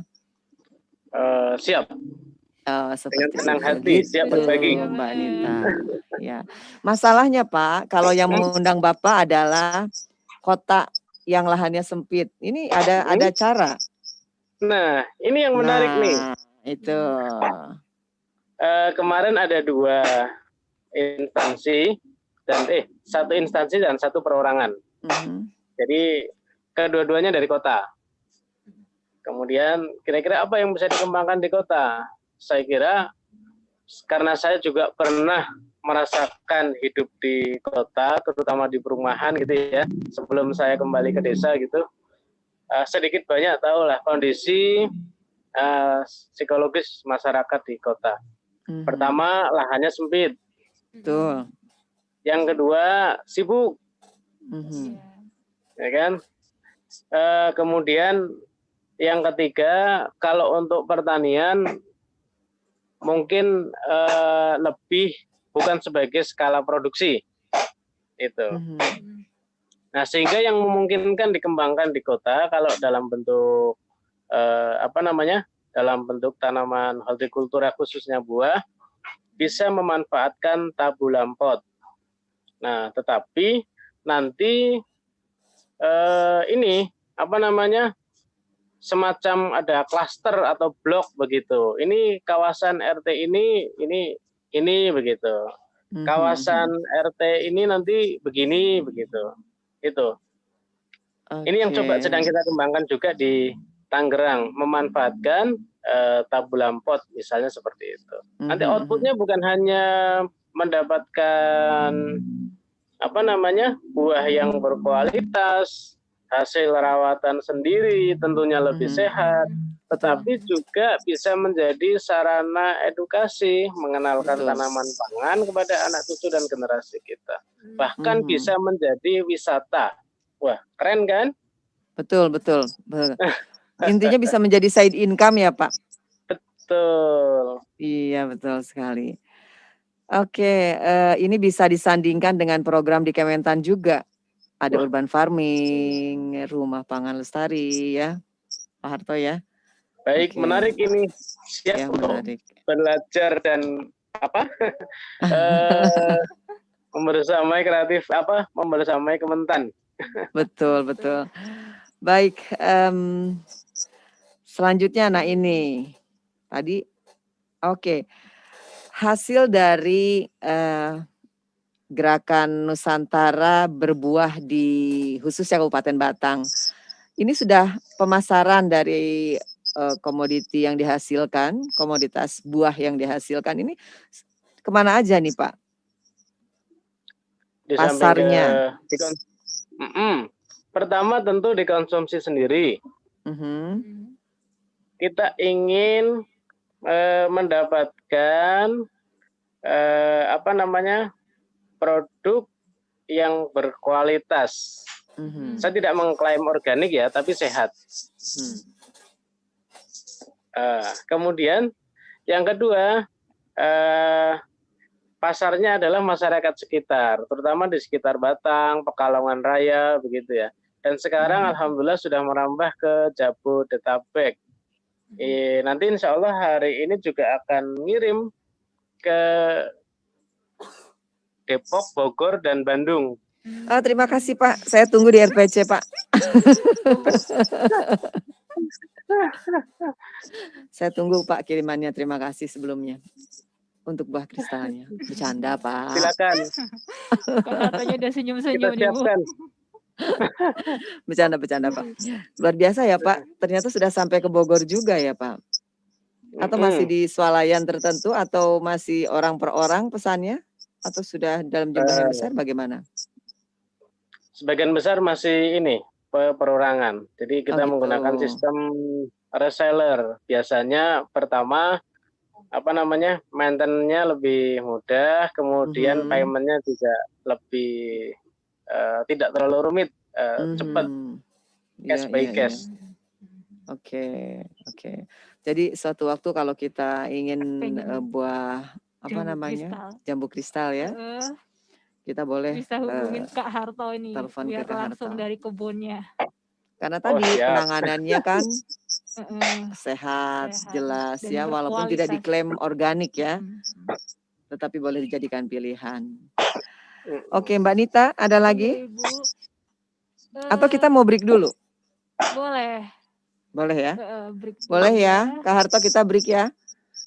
Siap. Seperti dengan senang hati, siap berbagi. Mbak Nita. Ya. Masalahnya Pak, kalau yang mengundang Bapak adalah kota yang lahannya sempit. Ini ada cara. Nah, ini yang menarik nih. Itu. Kemarin ada 2 instansi dan satu instansi dan satu perorangan. Jadi kedua-duanya dari kota. Kemudian kira-kira apa yang bisa dikembangkan di kota? Saya kira karena saya juga pernah merasakan hidup di kota, terutama di perumahan gitu ya, sebelum saya kembali ke desa gitu, sedikit banyak tahu lah kondisi psikologis masyarakat di kota. Pertama, lahannya sempit. Betul. Yang kedua sibuk, Mhm. ya kan? Kemudian yang ketiga, kalau untuk pertanian mungkin lebih bukan sebagai skala produksi itu. Mhm. Nah, sehingga yang memungkinkan dikembangkan di kota kalau dalam bentuk dalam bentuk tanaman hortikultura khususnya buah bisa memanfaatkan tabulam pot. Nah, tetapi nanti ini semacam ada klaster atau blok begitu. Ini kawasan RT ini begitu. Mhm. Kawasan RT ini nanti begini begitu. Itu. Ini yang coba Oke. sedang kita kembangkan juga di Tangerang, memanfaatkan tabulam pot misalnya seperti itu. Nanti outputnya bukan hanya mendapatkan buah yang berkualitas, hasil rawatan sendiri tentunya lebih sehat, tetapi juga bisa menjadi sarana edukasi, mengenalkan Betul. tanaman pangan kepada anak cucu dan generasi kita. Bahkan bisa menjadi wisata. Wah, keren kan? Betul. Intinya bisa menjadi side income ya, Pak? Betul. Iya, betul sekali. Oke, ini bisa disandingkan dengan program di Kementan juga. Ada urban farming, rumah pangan lestari ya, Pak Harto ya. Baik, Oke. menarik ini. Siap Ya, untuk menarik. belajar dan membersamai Kementan. Betul. Baik, selanjutnya ini tadi oke. Hasil dari gerakan Nusantara berbuah di khususnya Kabupaten Batang. Ini sudah pemasaran dari komoditi yang dihasilkan, komoditas buah yang dihasilkan ini kemana aja nih Pak? Di pasarnya. Pertama tentu dikonsumsi sendiri. Kita ingin mendapatkan produk yang berkualitas. Saya tidak mengklaim organik ya, tapi sehat. Kemudian yang kedua, pasarnya adalah masyarakat sekitar, terutama di sekitar Batang, Pekalongan Raya, begitu ya. Dan sekarang alhamdulillah sudah merambah ke Jabodetabek. Nanti insya Allah hari ini juga akan ngirim ke Depok, Bogor, dan Bandung. Terima kasih Pak, saya tunggu di RPC Pak. Saya tunggu Pak kirimannya, terima kasih sebelumnya untuk buah kristalnya. Bercanda Pak. Silakan. Katanya udah senyum-senyum nih Bu. Bercanda Pak. Luar biasa ya Pak, ternyata sudah sampai ke Bogor juga ya Pak. Atau masih di swalayan tertentu atau masih orang per orang pesannya? Atau sudah dalam jumlah yang besar bagaimana? Sebagian besar masih perorangan. Jadi kita menggunakan sistem reseller. Biasanya pertama maintenance-nya lebih mudah, kemudian payment-nya juga lebih tidak terlalu rumit, cepat. Cash by cash. Oke. Jadi suatu waktu kalau kita ingin buah jambu kristal ya, kita boleh bisa hubungin Kak Harto ini telepon biar ke Kak langsung Harto. dari kebunnya. Karena tadi penanganannya kan sehat, jelas ya, walaupun tidak diklaim organik ya, tetapi boleh dijadikan pilihan. Oke, Mbak Nita, ada lagi? Atau kita mau break dulu? Boleh ya? Boleh ya, Kak Harto kita break ya.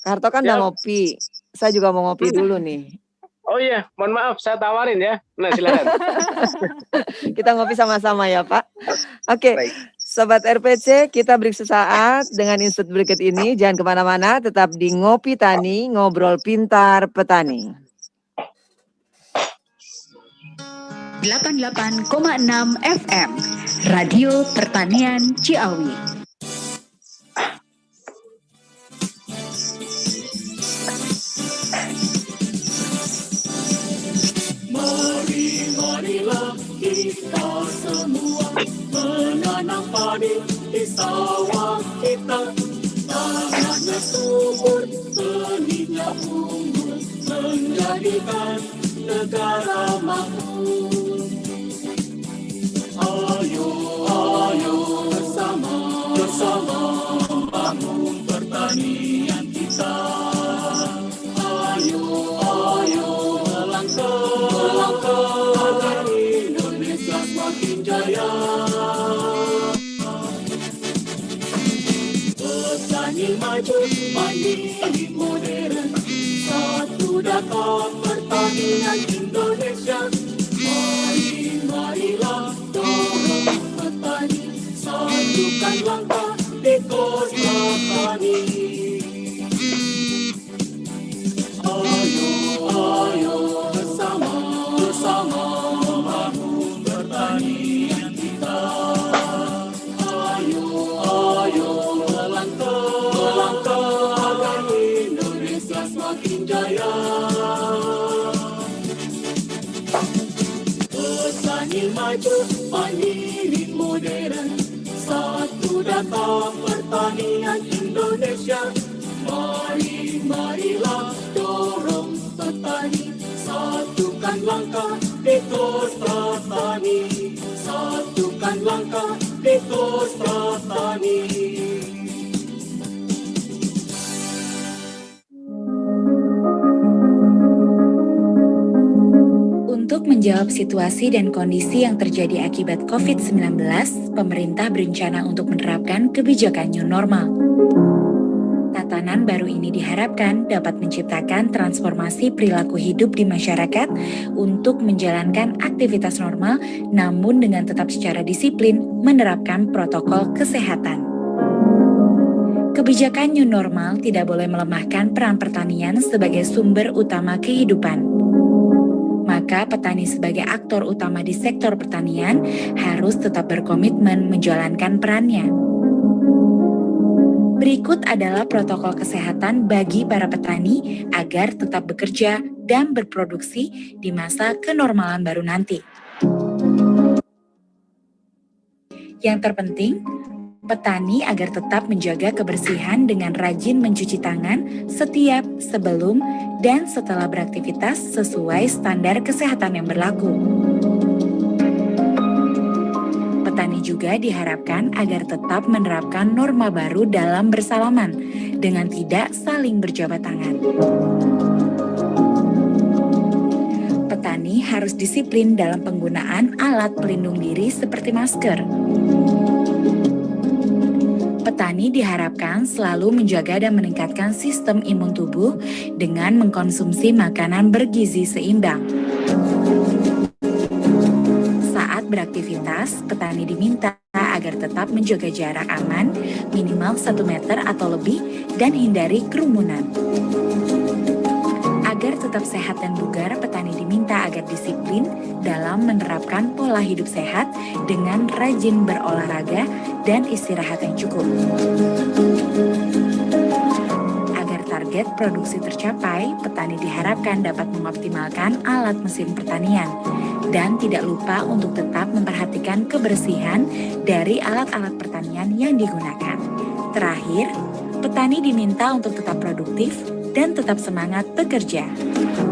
Kak Harto kan udah ngopi, saya juga mau ngopi dulu nih. Oh iya, mohon maaf, saya tawarin ya. Nah, silakan. Kita ngopi sama-sama ya, Pak. Oke, Sobat RPC, kita break sesaat dengan insert berikut ini. Jangan kemana-mana, tetap di Ngopi Tani, Ngobrol Pintar Petani. 88,6 FM, Radio Pertanian Ciawi. kita semua menanam padi di sawah kita. Tanahnya subur, benihnya unggul, menjadikan negara makmur. Ayo, ayo bersama membangun pertanian kita. Ayo, ayo melangkah agar Indonesia semakin jaya. Petani maju, mandiri modern, satu data pertanian Indonesia. Marilah dorong petani, satukan langkah di kota tani. Ayo bersama membangun pertanian kita. Ayo melangkah agar Indonesia semakin jaya. Petani maju, mandiri modern, satu data pertanian Indonesia. Marilah dorong petani, satukan langkah di kota tani. Satukan langkah di kota tani. Untuk menjawab situasi dan kondisi yang terjadi akibat COVID-19, pemerintah berencana untuk menerapkan kebijakan new normal. Tatanan baru ini diharapkan dapat menciptakan transformasi perilaku hidup di masyarakat untuk menjalankan aktivitas normal, namun dengan tetap secara disiplin menerapkan protokol kesehatan. Kebijakan new normal tidak boleh melemahkan peran pertanian sebagai sumber utama kehidupan. Maka petani sebagai aktor utama di sektor pertanian harus tetap berkomitmen menjalankan perannya. Berikut adalah protokol kesehatan bagi para petani agar tetap bekerja dan berproduksi di masa kenormalan baru nanti. Yang terpenting, petani agar tetap menjaga kebersihan dengan rajin mencuci tangan setiap, sebelum, dan setelah beraktivitas sesuai standar kesehatan yang berlaku. Petani juga diharapkan agar tetap menerapkan norma baru dalam bersalaman dengan tidak saling berjabat tangan. Petani harus disiplin dalam penggunaan alat pelindung diri seperti masker. Petani diharapkan selalu menjaga dan meningkatkan sistem imun tubuh dengan mengkonsumsi makanan bergizi seimbang. Saat beraktivitas, petani diminta agar tetap menjaga jarak aman minimal 1 meter atau lebih dan hindari kerumunan. Agar tetap sehat dan bugar, petani diminta agar disiplin dalam menerapkan pola hidup sehat dengan rajin berolahraga dan istirahat yang cukup. Agar target produksi tercapai, petani diharapkan dapat mengoptimalkan alat mesin pertanian dan tidak lupa untuk tetap memperhatikan kebersihan dari alat-alat pertanian yang digunakan. Terakhir, petani diminta untuk tetap produktif dan tetap semangat bekerja. Indonesia,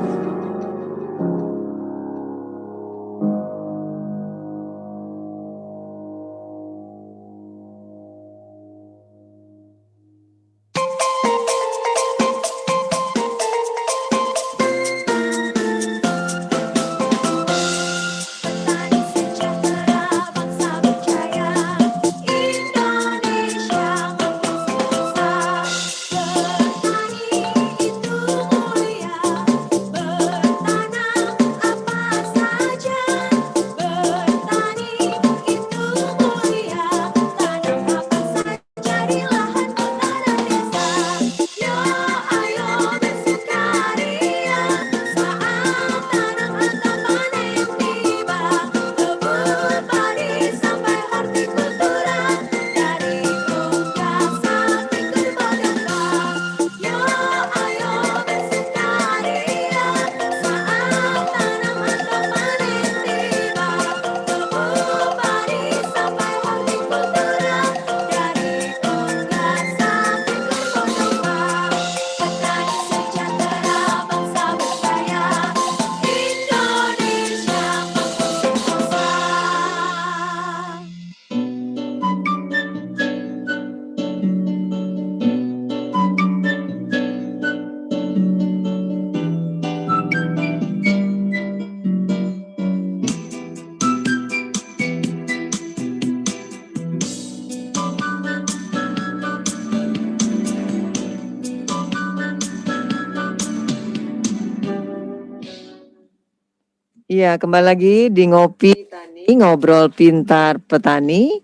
Iya, kembali lagi di Ngopi Tani, Ngobrol Pintar Petani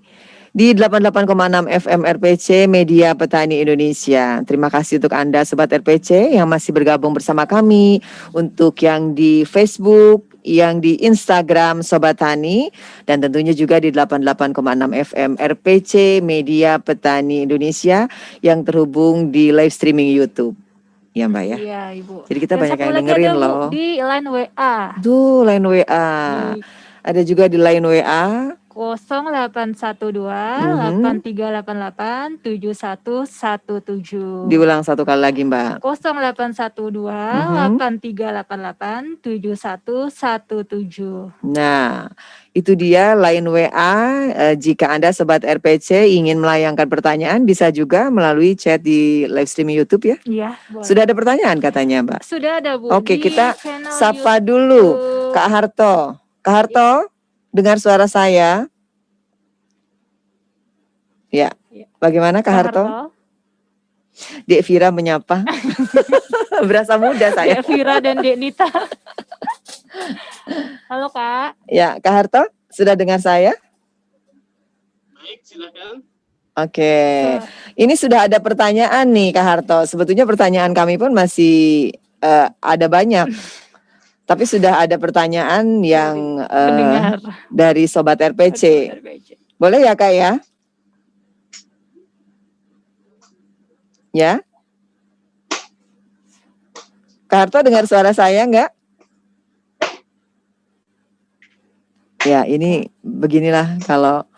di 88,6 FM RPC Media Petani Indonesia. Terima kasih untuk Anda Sobat RPC yang masih bergabung bersama kami, untuk yang di Facebook, yang di Instagram Sobat Tani, dan tentunya juga di 88,6 FM RPC Media Petani Indonesia yang terhubung di live streaming YouTube. Ya Mbak ya. Iya, Ibu. Jadi kita Dan banyak satu yang lagi dengerin ada Bu loh. di line WA Tuh, line WA. di Ada juga di line WA. 0812 Mhm. 8388 7117. Diulang satu kali lagi, Mbak. 0812 Mhm. 8388 7117. Nah, itu dia line WA. Jika Anda Sobat RPC ingin melayangkan pertanyaan, bisa juga melalui chat di live streaming YouTube ya. Iya, boleh. Sudah ada pertanyaan katanya, Mbak. Sudah ada Bu Oke, di kita channel sapa dulu YouTube. Kak Harto. Kak Harto, dengar suara saya? Ya. Ya. Bagaimana Kak Harto? Dek Vira menyapa. Berasa muda saya. Dek Vira dan Dek Nita. Halo Kak. Ya, Kak Harto, sudah dengar saya? Baik, silakan. Oke, ini sudah ada pertanyaan nih Kak Harto. Sebetulnya pertanyaan kami pun masih ada banyak. Tapi sudah ada pertanyaan yang dari Sobat RPC. Boleh ya Kak ya? Ya? Kak Harto dengar suara saya enggak? Ya, ini beginilah kalau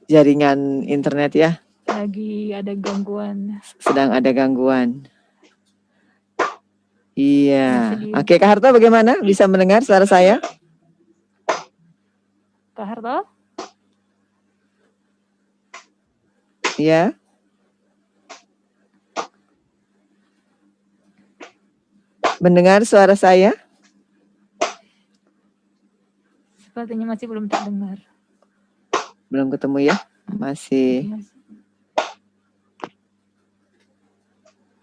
jaringan internet ya. Lagi ada gangguan. Sedang ada gangguan. Iya. Oke, Kak Harto bagaimana? Bisa mendengar suara saya? Kak Harto? Iya. Mendengar suara saya? Sepertinya masih belum terdengar. Belum ketemu ya? Masih.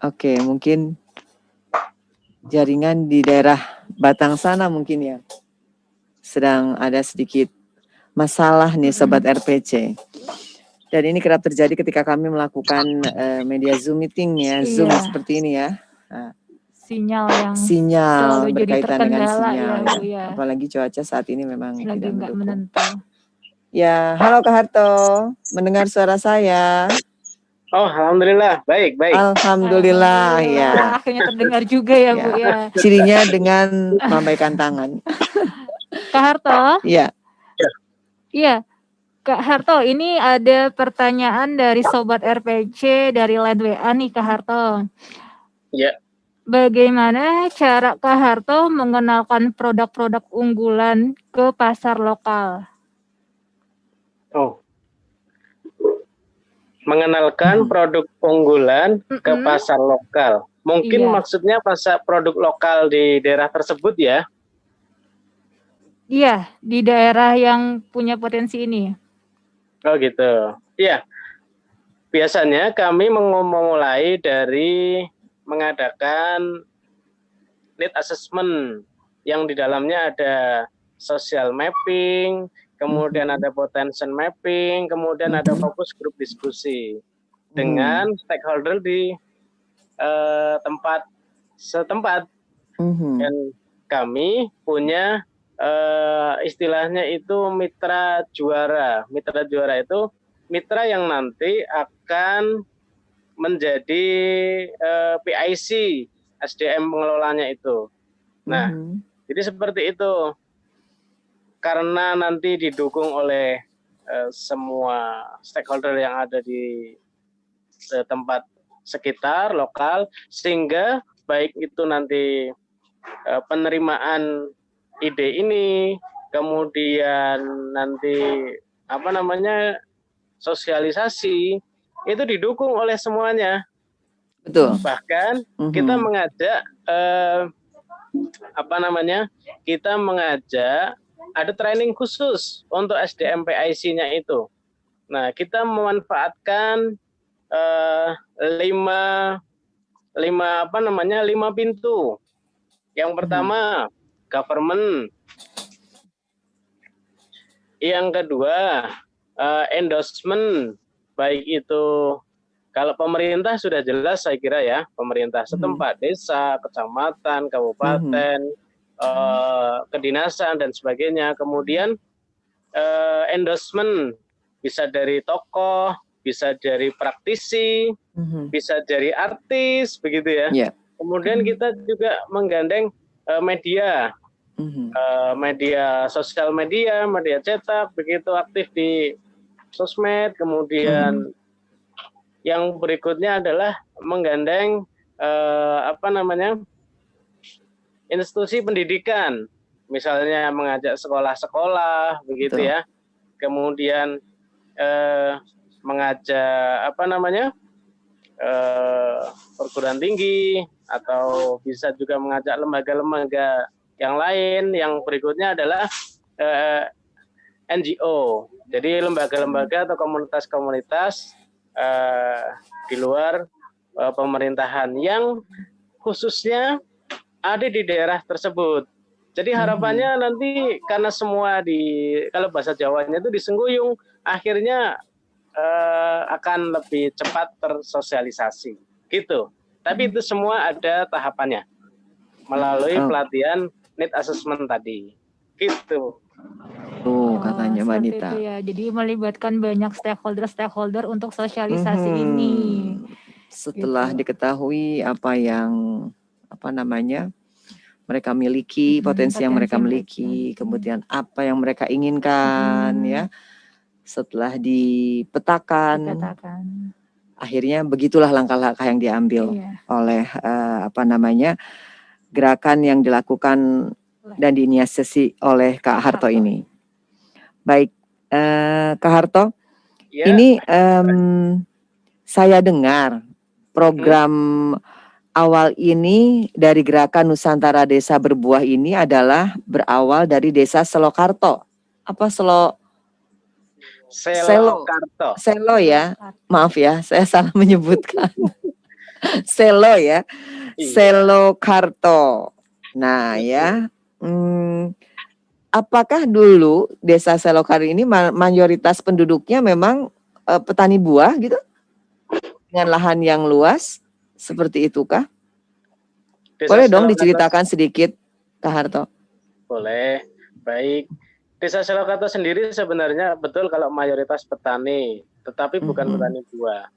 Oke, mungkin jaringan di daerah Batang sana mungkin ya. Sedang ada sedikit masalah nih Sobat RPC. Dan ini kerap terjadi ketika kami melakukan media Zoom meeting ya, Zoom seperti ini ya. Nah, sinyal berkaitan dengan sinyal ya, Bu, ya. Apalagi cuaca saat ini memang lagi tidak nggak mendukung. menentu. Ya, halo Kak Harto, mendengar suara saya? Oh, alhamdulillah, baik. Alhamdulillah, ya. Akhirnya terdengar juga ya, Bu ya. Cirinya dengan melambaikan tangan. Kak Harto? Iya. Iya. Kak Harto, ini ada pertanyaan dari Sobat RPC dari line WA nih Kak Harto. Iya. Bagaimana cara Kak Harto mengenalkan produk-produk unggulan ke pasar lokal? Oh. Mengenalkan produk unggulan ke pasar lokal. Mungkin maksudnya pasar produk lokal di daerah tersebut ya? Iya, di daerah yang punya potensi ini. Oh gitu. Iya. Biasanya kami memulai dari mengadakan need assessment yang di dalamnya ada social mapping, kemudian ada potential mapping, kemudian ada fokus grup diskusi dengan stakeholder di tempat setempat. Dan kami punya istilahnya itu mitra juara. Mitra juara itu mitra yang nanti akan menjadi PIC SDM pengelolanya itu. Nah, jadi seperti itu. Karena nanti didukung oleh semua stakeholder yang ada di tempat sekitar lokal, sehingga baik itu nanti penerimaan ide ini, kemudian nanti sosialisasi itu didukung oleh semuanya. Betul. Bahkan kita mengajak kita mengajak ada training khusus untuk SDM PIC-nya itu. Nah, kita memanfaatkan 5 pintu. Yang pertama government, Yang kedua, endorsement, baik itu kalau pemerintah sudah jelas saya kira ya, pemerintah setempat, desa, kecamatan, kabupaten, kedinasan dan sebagainya. Kemudian endorsement bisa dari tokoh, bisa dari praktisi, bisa dari artis, begitu ya. Yeah. Kemudian kita juga menggandeng media, media sosial media, media cetak, begitu aktif di sosmed. Kemudian yang berikutnya adalah menggandeng institusi pendidikan, misalnya mengajak sekolah-sekolah, begitu ya. Kemudian mengajak perguruan tinggi, atau bisa juga mengajak lembaga-lembaga yang lain. Yang berikutnya adalah NGO, jadi lembaga-lembaga atau komunitas-komunitas di luar pemerintahan yang khususnya ada di daerah tersebut. Jadi harapannya nanti karena semua kalau bahasa Jawanya itu disengguyung, akhirnya akan lebih cepat tersosialisasi, gitu. Tapi itu semua ada tahapannya melalui pelatihan need assessment tadi, gitu. Tuh katanya Mbak Seperti Nita. itu ya. Jadi melibatkan banyak stakeholder untuk sosialisasi ini. Setelah diketahui apa yang mereka miliki, potensi yang mereka miliki, kemudian apa yang mereka inginkan, ya. Setelah dipetakan, akhirnya begitulah langkah-langkah yang diambil oleh gerakan yang dilakukan dan diinisiasi oleh Kak Harto ini. Baik, Kak Harto, ini saya dengar program awal ini dari gerakan Nusantara Desa Berbuah ini adalah berawal dari Desa Selokarto. Apa Selo ya, maaf ya, saya salah menyebutkan. Selo ya, Selokarto. Nah ya, apakah dulu Desa Selokarto ini mayoritas penduduknya memang petani buah gitu, dengan lahan yang luas seperti itu kah? Boleh dong diceritakan sedikit, Kak Harto? Boleh, baik. Desa Selokarto sendiri sebenarnya betul kalau mayoritas petani, tetapi bukan petani buah.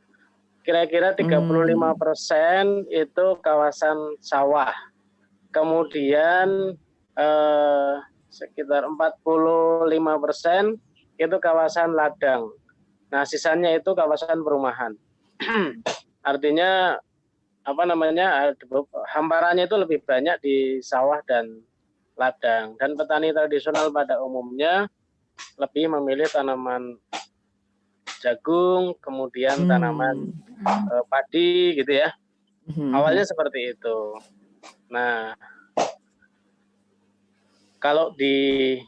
Kira-kira 35% itu kawasan sawah. Kemudian sekitar 45% itu kawasan ladang. Nah, sisanya itu kawasan perumahan. Artinya hamparannya itu lebih banyak di sawah dan ladang, dan petani tradisional pada umumnya lebih memilih tanaman jagung, kemudian tanaman padi gitu ya. Awalnya seperti itu. Nah, kalau di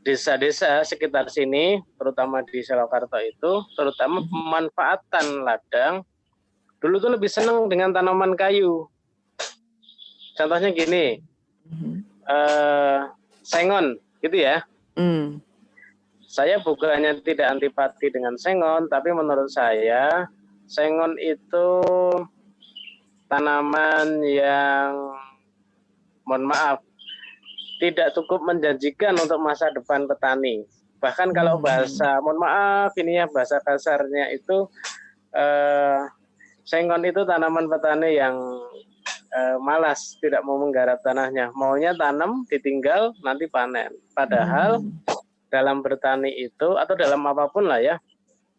desa-desa sekitar sini, terutama di Selokarto itu, terutama pemanfaatan ladang, dulu tuh lebih senang dengan tanaman kayu. Contohnya gini, sengon gitu ya. Saya bukannya tidak antipati dengan sengon, tapi menurut saya sengon itu tanaman yang, mohon maaf, tidak cukup menjanjikan untuk masa depan petani. Bahkan kalau bahasa, mohon maaf ini ya, bahasa kasarnya itu sengon itu tanaman petani yang malas, tidak mau menggarap tanahnya, maunya tanam, ditinggal, nanti panen. Padahal dalam bertani itu, atau dalam apapun lah ya,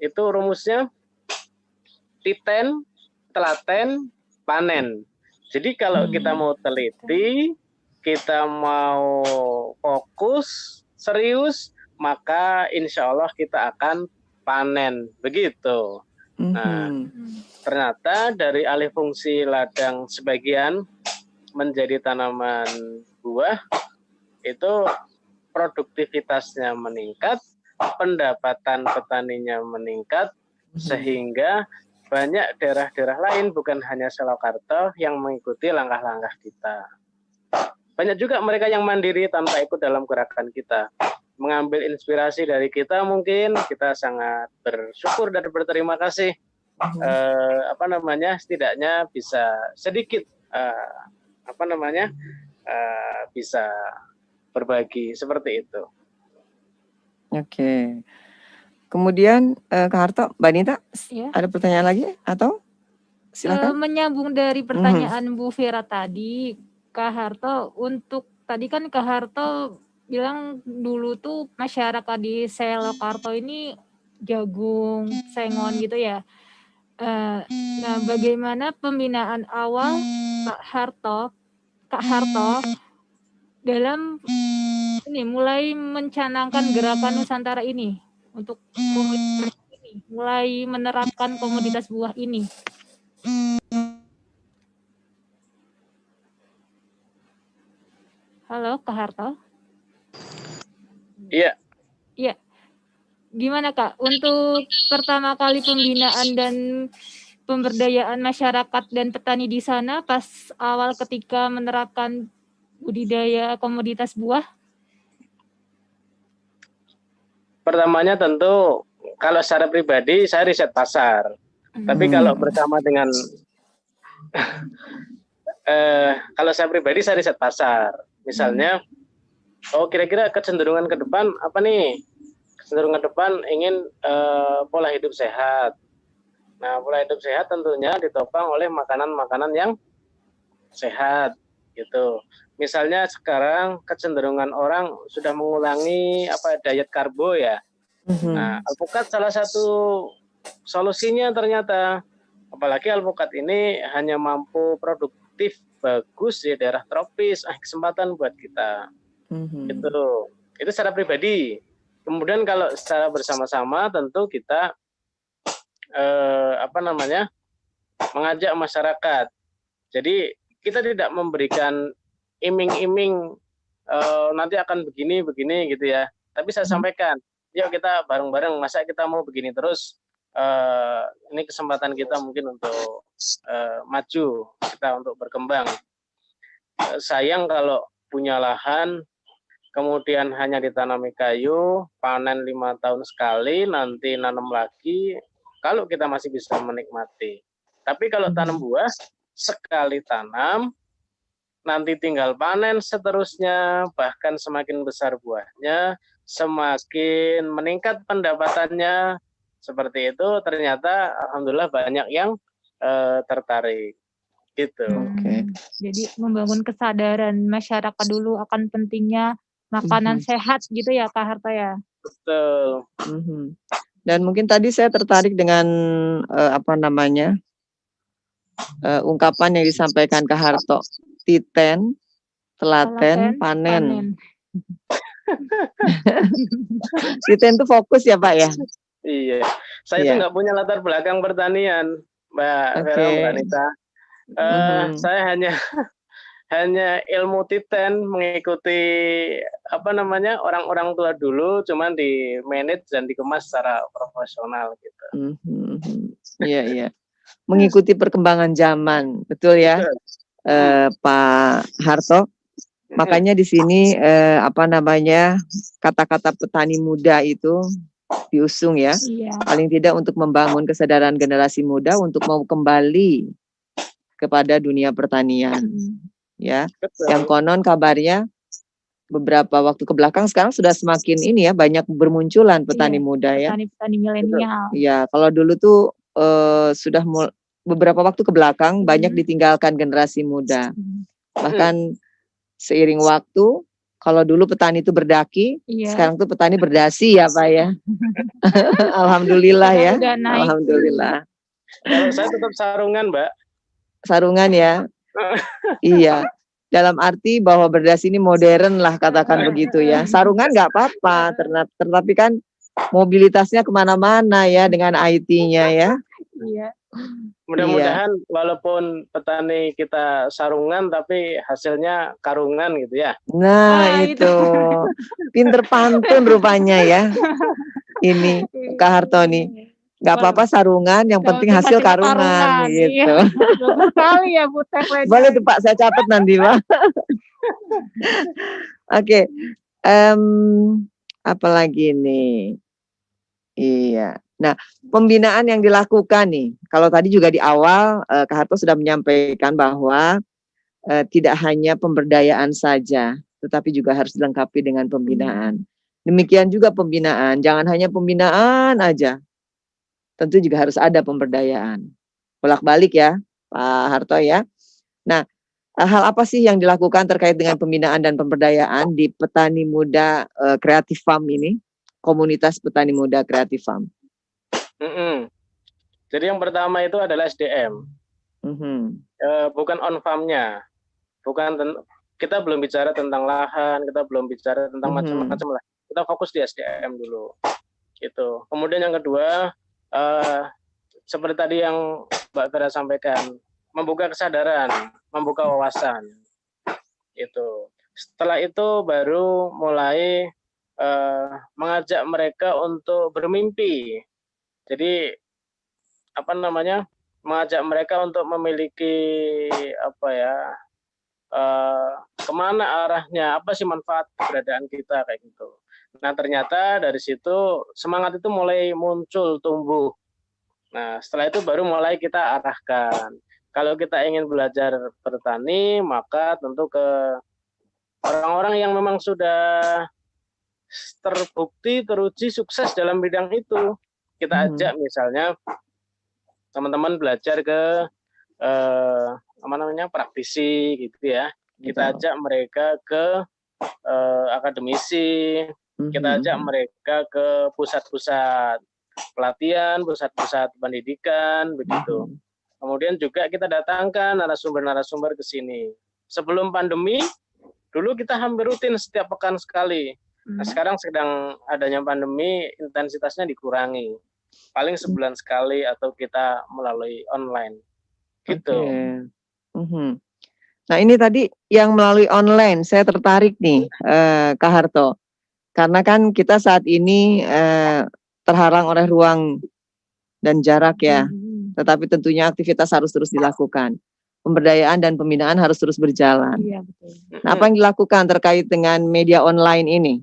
itu rumusnya titen, telaten, panen. Jadi kalau kita mau teliti, kita mau fokus, serius, maka insya Allah kita akan panen, begitu. Nah, ternyata dari alih fungsi ladang sebagian menjadi tanaman buah, itu produktivitasnya meningkat, pendapatan petaninya meningkat, sehingga banyak daerah-daerah lain, bukan hanya Selokarto, yang mengikuti langkah-langkah kita. Banyak juga mereka yang mandiri tanpa ikut dalam gerakan kita. mengambil inspirasi dari kita, mungkin kita sangat bersyukur dan berterima kasih. Setidaknya bisa sedikit bisa berbagi seperti itu. Oke. Kemudian Kak Harto, Mbak Nita, Ya. ada pertanyaan lagi atau silakan? Menyambung dari pertanyaan Bu Vera tadi, Kak Harto, untuk tadi kan Kak Harto bilang dulu tuh masyarakat di Selokarto ini jagung, sengon gitu ya. Nah, bagaimana pembinaan awal Kak Harto dalam ini mulai mencanangkan gerakan Nusantara ini untuk komoditas ini, mulai menerapkan komoditas buah ini? Halo, Kak Harto. Iya. Iya. Gimana Kak, untuk pertama kali pembinaan dan pemberdayaan masyarakat dan petani di sana pas awal ketika menerapkan budidaya komoditas buah? Pertamanya tentu kalau secara pribadi saya riset pasar. Tapi kalau bersama dengan kalau saya pribadi saya riset pasar. Misalnya, kira-kira kecenderungan ke depan apa nih? Kecenderungan ke depan ingin pola hidup sehat. Nah, pola hidup sehat tentunya ditopang oleh makanan-makanan yang sehat, gitu. Misalnya sekarang kecenderungan orang sudah mengulangi diet karbo ya. Nah, alpukat salah satu solusinya ternyata. Apalagi alpukat ini hanya mampu produktif bagus di daerah tropis, kesempatan buat kita. Itu secara pribadi. Kemudian kalau secara bersama-sama tentu kita mengajak masyarakat. Jadi kita tidak memberikan iming-iming nanti akan begini gitu ya. Tapi saya sampaikan, yuk kita bareng-bareng, masa kita mau begini terus. Ini kesempatan kita mungkin untuk maju, kita untuk berkembang. Sayang kalau punya lahan kemudian hanya ditanami kayu, panen 5 tahun sekali, nanti nanam lagi, kalau kita masih bisa menikmati. Tapi kalau tanam buah, sekali tanam, nanti tinggal panen seterusnya, bahkan semakin besar buahnya, semakin meningkat pendapatannya, seperti itu, ternyata alhamdulillah banyak yang tertarik. Gitu. Jadi membangun kesadaran masyarakat dulu akan pentingnya makanan sehat gitu ya Kak Harto ya. Betul. Dan mungkin tadi saya tertarik dengan ungkapan yang disampaikan Kak Harto, titen, telaten, panen. Titen itu fokus ya Pak ya? Iya, saya itu nggak punya latar belakang pertanian, Mbak Vera, Mbak Nita. Saya hanya ilmu titen, mengikuti orang-orang tua dulu, cuman di manage dan dikemas secara profesional gitu. Iya. Mengikuti perkembangan zaman, betul ya, Pak Harto. Makanya di sini kata-kata petani muda itu diusung ya. Paling tidak untuk membangun kesadaran generasi muda untuk mau kembali kepada dunia pertanian. Ya, betul. Yang konon kabarnya beberapa waktu ke belakang sekarang sudah semakin banyak bermunculan petani muda ya. Petani milenial. Iya, kalau dulu tuh sudah beberapa waktu ke belakang banyak ditinggalkan generasi muda. Bahkan seiring waktu, kalau dulu petani itu berdaki, sekarang tuh petani berdasi ya Pak ya. Alhamdulillah ya. Alhamdulillah. Kalau saya tetap sarungan, Mbak. Sarungan ya. Iya. Dalam arti bahwa berdasi ini modern lah, katakan begitu ya. Sarungan nggak apa-apa, tetapi kan mobilitasnya kemana-mana ya dengan IT-nya ya. Iya. Mudah-mudahan walaupun petani kita sarungan tapi hasilnya karungan gitu ya. Nah itu pinter pantun rupanya ya. Ini Kak Harto nih. Gak apa-apa sarungan, yang penting hasil karungan gitu. Iya. Bagus sekali ya Bu tagline. Boleh tuh Pak, saya catat nanti Pak. Oke. Apalagi nih. Iya. Nah, pembinaan yang dilakukan nih, kalau tadi juga di awal Kak Harto sudah menyampaikan bahwa tidak hanya pemberdayaan saja, tetapi juga harus dilengkapi dengan pembinaan. Demikian juga pembinaan, jangan hanya pembinaan aja, tentu juga harus ada pemberdayaan. Bolak-balik ya, Pak Harto ya. Nah, hal apa sih yang dilakukan terkait dengan pembinaan dan pemberdayaan di Petani Muda Creative Farm ini? Komunitas Petani Muda Creative Farm. Jadi yang pertama itu adalah SDM, bukan on farm-nya, kita belum bicara tentang lahan, kita belum bicara tentang macam-macam lah. Kita fokus di SDM dulu. Gitu. Kemudian yang kedua, seperti tadi yang Mbak Vera sampaikan, membuka kesadaran, membuka wawasan. Itu. Setelah itu baru mulai mengajak mereka untuk bermimpi. Jadi mengajak mereka untuk memiliki kemana arahnya, apa sih manfaat keberadaan kita kayak gitu. Nah ternyata dari situ semangat itu mulai muncul, tumbuh. Nah setelah itu baru mulai kita arahkan. Kalau kita ingin belajar bertani, maka tentu ke orang-orang yang memang sudah terbukti, teruji sukses dalam bidang itu. Kita ajak misalnya teman-teman belajar ke praktisi gitu ya. Kita ajak mereka ke akademisi, kita ajak mereka ke pusat-pusat pelatihan, pusat-pusat pendidikan begitu. Kemudian juga kita datangkan narasumber-narasumber ke sini. Sebelum pandemi, dulu kita hampir rutin setiap pekan sekali. Nah, sekarang sedang adanya pandemi, intensitasnya dikurangi. Paling sebulan sekali atau kita melalui online. Gitu. Nah ini tadi yang melalui online, saya tertarik nih Kak Harto. Karena kan kita saat ini terhalang oleh ruang dan jarak ya. Tetapi tentunya aktivitas harus terus dilakukan. Pemberdayaan dan pembinaan harus terus berjalan. Iya, betul. Nah, apa yang dilakukan terkait dengan media online ini?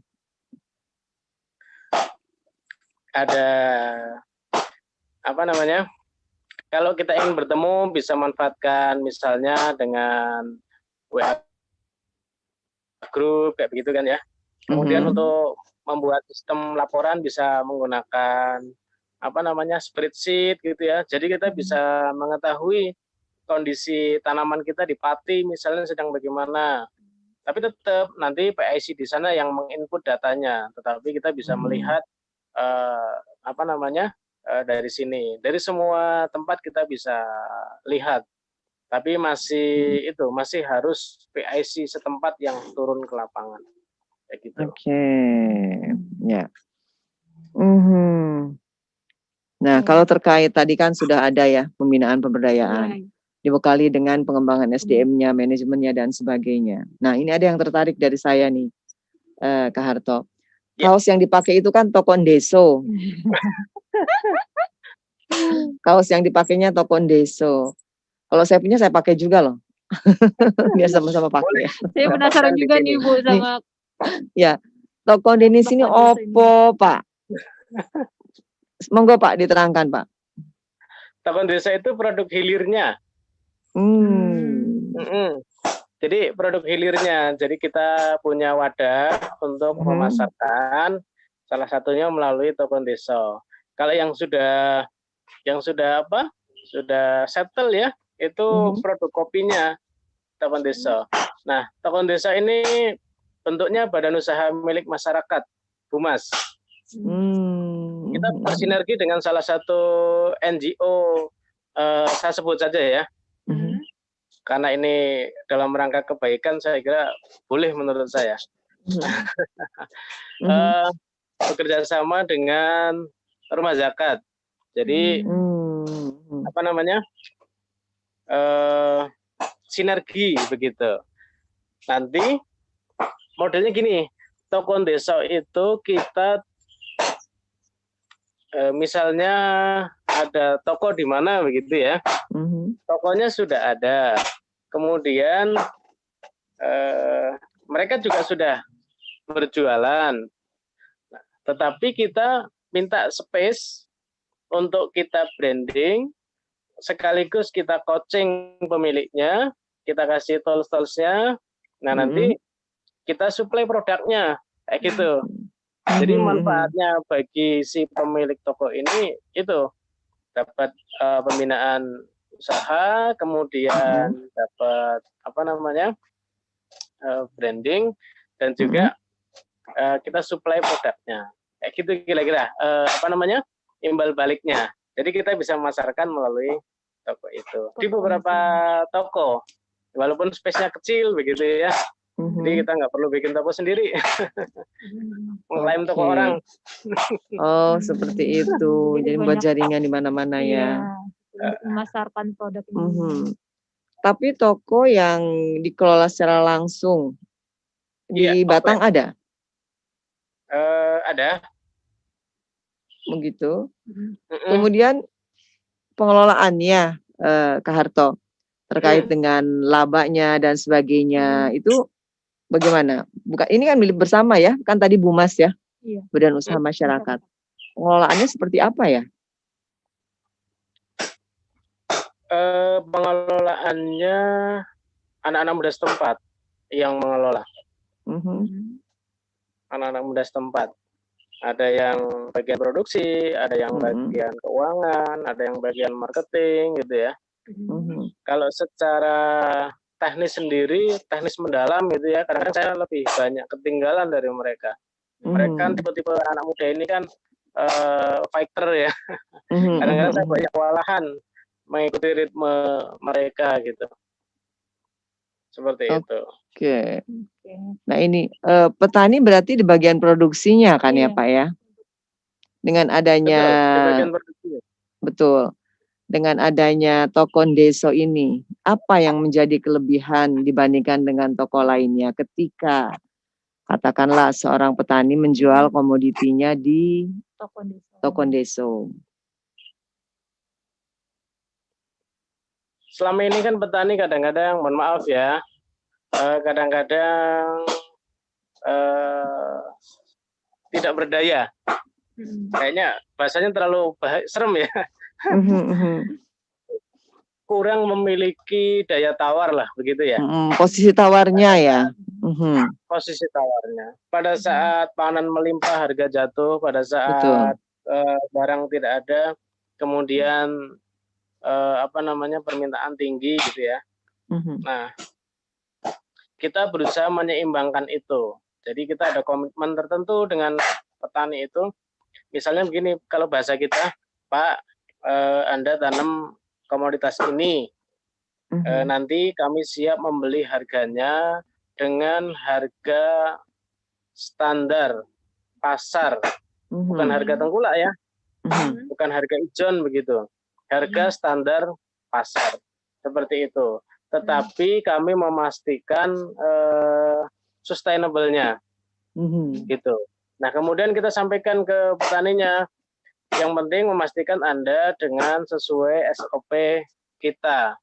Ada kalau kita ingin bertemu bisa manfaatkan misalnya dengan WA group kayak begitu kan ya. Kemudian untuk membuat sistem laporan bisa menggunakan spreadsheet gitu ya. Jadi kita bisa mengetahui kondisi tanaman kita di Pati misalnya sedang bagaimana. Tapi tetap nanti PIC di sana yang menginput datanya, tetapi kita bisa melihat dari sini, dari semua tempat kita bisa lihat. Tapi masih harus PIC setempat yang turun ke lapangan. Kayak gitu. Oke. Ya. Nah, kalau terkait tadi kan sudah ada ya pembinaan pemberdayaan. Dibekali dengan pengembangan SDM-nya, manajemennya dan sebagainya. Nah, ini ada yang tertarik dari saya nih, Kak Harto. Kaos yang dipakai itu kan Tokondeso. Kaos yang dipakainya Tokondeso. Kalau saya punya saya pakai juga loh. Biar sama-sama pakai. Saya penasaran juga nih Bu sama. Ya, Tokondeso ini opo Pak? Monggo Pak diterangkan Pak. Tokondeso itu produk hilirnya. Jadi produk hilirnya. Jadi kita punya wadah untuk memasarkan. Salah satunya melalui Tokondeso. Kalau yang sudah settle ya, itu produk kopinya Tokondeso. Nah, Tokondeso ini bentuknya badan usaha milik masyarakat, Humas. Kita bersinergi dengan salah satu NGO, saya sebut saja ya. Karena ini dalam rangka kebaikan, saya kira boleh menurut saya. Bekerja sama dengan rumah zakat. Jadi sinergi begitu. Nanti modelnya gini, Tokondeso itu kita misalnya ada toko di mana begitu ya. Tokonya sudah ada. Kemudian mereka juga sudah berjualan. Tetapi kita minta space untuk kita branding, sekaligus kita coaching pemiliknya, kita kasih tools-toolsnya. Nah, nanti kita supply produknya, kayak gitu. Jadi manfaatnya bagi si pemilik toko ini itu dapat pembinaan usaha, kemudian dapat branding, dan juga kita supply produknya. Kayak gitu kira-kira imbal baliknya. Jadi kita bisa memasarkan melalui toko itu. Di beberapa toko, walaupun space-nya kecil begitu ya. Jadi kita nggak perlu bikin toko sendiri. Mengklaim toko orang. Oh, seperti itu. Jadi buat jaringan di mana-mana ya. Memasarkan produk ini. Tapi toko yang dikelola secara langsung di Batang ada? Ada. Begitu. Kemudian pengelolaannya, Kak Harto, terkait dengan labanya dan sebagainya, itu bagaimana? Bukan, ini kan milik bersama ya, kan tadi BUMAS ya, Badan Usaha Masyarakat. Pengelolaannya seperti apa ya? Pengelolaannya anak-anak muda setempat yang mengelola. Anak-anak muda setempat. Ada yang bagian produksi, ada yang bagian keuangan, ada yang bagian marketing gitu ya. Kalau secara teknis sendiri, teknis mendalam gitu ya, kadang-kadang saya lebih banyak ketinggalan dari mereka. Mereka kan tipe-tipe anak muda ini kan fighter ya. Kadang-kadang saya banyak kewalahan mengikuti ritme mereka gitu. Seperti itu. Oke. Nah ini petani berarti di bagian produksinya kan ya Pak ya? Dengan adanya di bagian produksi. Betul. Dengan adanya toko Deso ini, apa yang menjadi kelebihan dibandingkan dengan toko lainnya ketika katakanlah seorang petani menjual komoditinya di toko Deso? Selama ini kan petani kadang-kadang, mohon maaf ya, kadang-kadang tidak berdaya. Kayaknya bahasanya terlalu serem ya. Kurang memiliki daya tawar lah, begitu ya. Posisi tawarnya ya. Posisi tawarnya. Pada saat panen melimpah, harga jatuh. Pada saat barang tidak ada, kemudian permintaan tinggi gitu ya. Nah, kita berusaha menyeimbangkan itu. Jadi kita ada komitmen tertentu dengan petani itu. Misalnya begini, kalau bahasa kita, Pak, Anda tanam komoditas ini, nanti kami siap membeli harganya dengan harga standar pasar, bukan harga tengkulak ya, bukan harga ijon begitu, harga standar pasar, seperti itu. Tetapi kami memastikan sustainable-nya, gitu. Nah, kemudian kita sampaikan ke petaninya, yang penting memastikan Anda dengan sesuai SOP kita,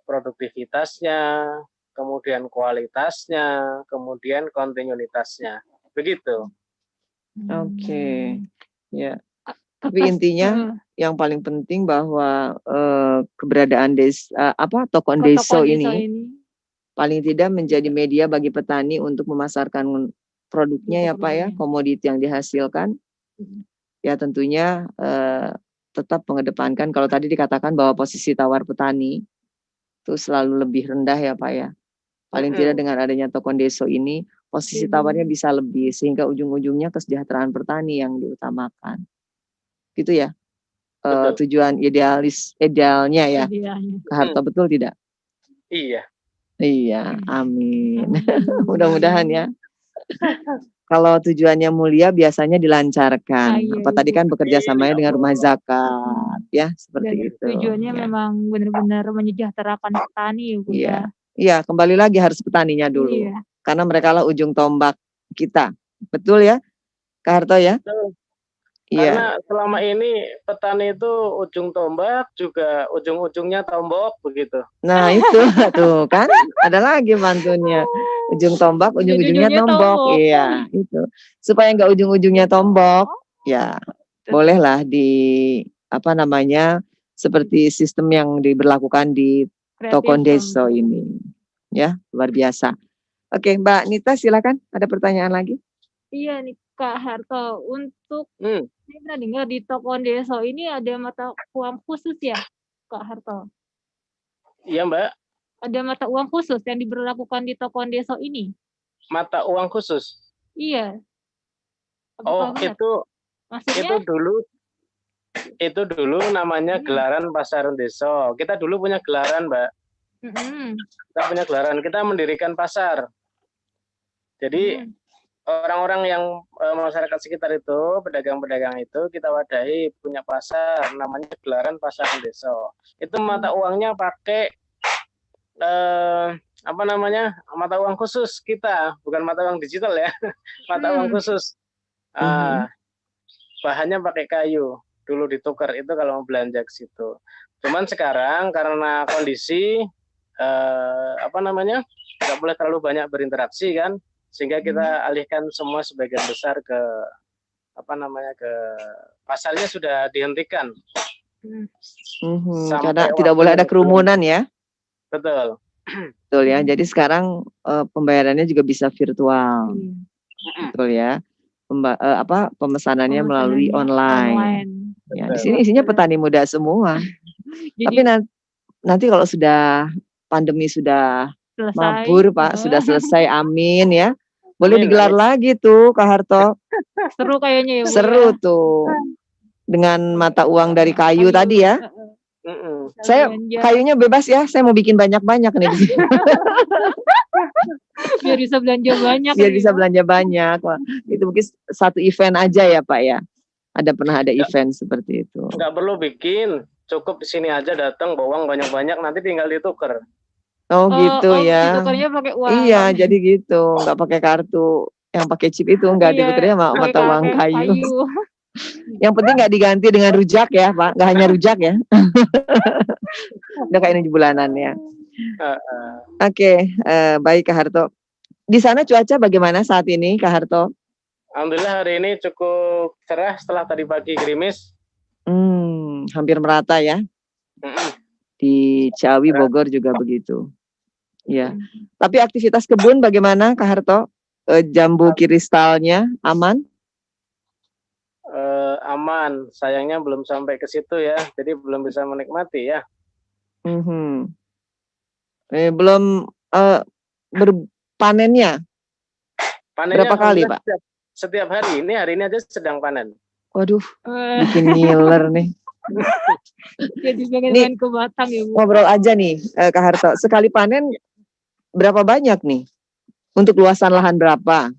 produktivitasnya, kemudian kualitasnya, kemudian kontinuitasnya, begitu. Oke, ya. Tapi intinya yang paling penting bahwa keberadaan toko Deso ini paling tidak menjadi media bagi petani untuk memasarkan produknya ya Pak ya, komoditi yang dihasilkan. Ya tentunya tetap mengedepankan, kalau tadi dikatakan bahwa posisi tawar petani itu selalu lebih rendah ya Pak ya. Paling tidak dengan adanya toko Deso ini posisi tawarnya bisa lebih, sehingga ujung-ujungnya kesejahteraan petani yang diutamakan. Gitu ya. Tujuan idealnya ya. Kak Harto, betul tidak? Iya. Iya, amin. Mudah-mudahan ya. Kalau tujuannya mulia biasanya dilancarkan. Apa tadi kan bekerja samanya dengan rumah zakat, ya seperti itu. Tujuannya memang benar-benar menyejahterakan petani, Bu. Iya, kembali lagi harus petaninya dulu. Karena mereka lah ujung tombak kita. Betul ya, Kak Harto ya? Iya. Karena selama ini petani itu ujung tombak juga ujung-ujungnya tombok begitu. Nah itu tuh kan ada lagi pantunnya. Ujung tombak, ujung-ujungnya Ujung-ujungnya tombok. tombok. Iya, itu. Supaya nggak ujung-ujungnya tombok, ya bolehlah apa namanya seperti sistem yang diberlakukan di Kreatif Tokondeso farm. ini. Ya, luar biasa. Oke, Mbak Nita silakan. Ada pertanyaan lagi? Iya nih Kak Harto, untuk Hmm, saya pernah dengar di Tokondeso ini ada mata uang khusus ya, Kak Harto? iya Mbak, Ada mata uang khusus yang diberlakukan di Tokondeso ini? mata uang khusus. Iya, Oh, apakah benar? itu Maksudnya, dulu namanya gelaran pasar deso. Kita dulu punya gelaran, Mbak. Kita mendirikan pasar. Jadi orang-orang yang masyarakat sekitar itu, pedagang-pedagang itu kita wadahi punya pasar namanya gelaran pasar deso. Itu mata uangnya pakai mata uang khusus kita, bukan mata uang digital ya. Mata uang khusus. Bahannya pakai kayu. Dulu ditukar itu kalau mau belanja ke situ. Cuman sekarang karena kondisi nggak boleh terlalu banyak berinteraksi kan, sehingga kita alihkan semua sebagian besar ke ke pasarnya sudah dihentikan. Karena tidak boleh ada kerumunan ya. Betul. Betul ya. Jadi sekarang pembayarannya juga bisa virtual. Betul ya. Pemesanannya melalui online. Ya, di sini isinya petani muda semua. Tapi nanti kalau sudah pandemi sudah selesai. mabur Pak, sudah selesai, amin ya. Boleh digelar lagi tuh Kak Harto. Seru kayaknya ya Bu. Seru tuh. Dengan mata uang dari kayu tadi ya. Saya kayunya bebas ya, saya mau bikin banyak-banyak nih di sini. Biar bisa belanja banyak. Biar bisa belanja banyak. Wah, itu mungkin satu event aja ya Pak ya. Pernah ada event seperti itu. Nggak perlu bikin, cukup di sini aja datang bawa uang banyak-banyak, nanti tinggal ditukar. Oh gitu ya. Ditukarnya pakai uang. Iya, jadi gitu, nggak pakai kartu yang pakai chip itu, nggak ditukarnya mata uang kayu. Yang penting nggak diganti dengan rujak ya Pak, nggak hanya rujak ya. Udah kayak ini bulanan ya. Oke, baik Kak Harto. Di sana cuaca bagaimana saat ini Kak Harto? Alhamdulillah hari ini cukup cerah setelah tadi pagi gerimis. Hampir merata ya. Di Ciawi, Bogor juga begitu. Ya. Tapi aktivitas kebun bagaimana Kak Harto? Jambu kristalnya aman? Aman. Sayangnya belum sampai ke situ ya. Jadi belum bisa menikmati ya. Belum panennya? Panennya berapa kali Pak? Setiap hari. Hari ini aja sedang panen. Waduh, bikin ngiler nih. Jadi pengen ke Batang ya Bu. Ngobrol aja nih Kak Harto. Sekali panen berapa banyak nih? Untuk luasan lahan berapa?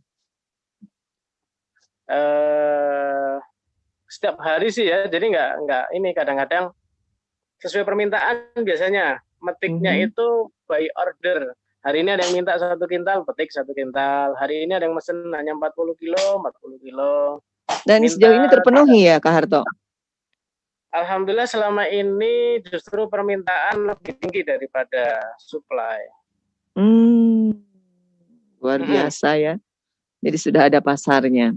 Setiap hari sih ya. Jadi nggak ini kadang-kadang sesuai permintaan biasanya. Metiknya itu by order. Hari ini ada yang minta 1 kintal, petik 1 kintal. Hari ini ada yang mesen hanya 40 kilo. Dan sejauh ini terpenuhi ya Kak Harto? Alhamdulillah selama ini justru permintaan lebih tinggi daripada supply. Luar biasa ya. Jadi sudah ada pasarnya.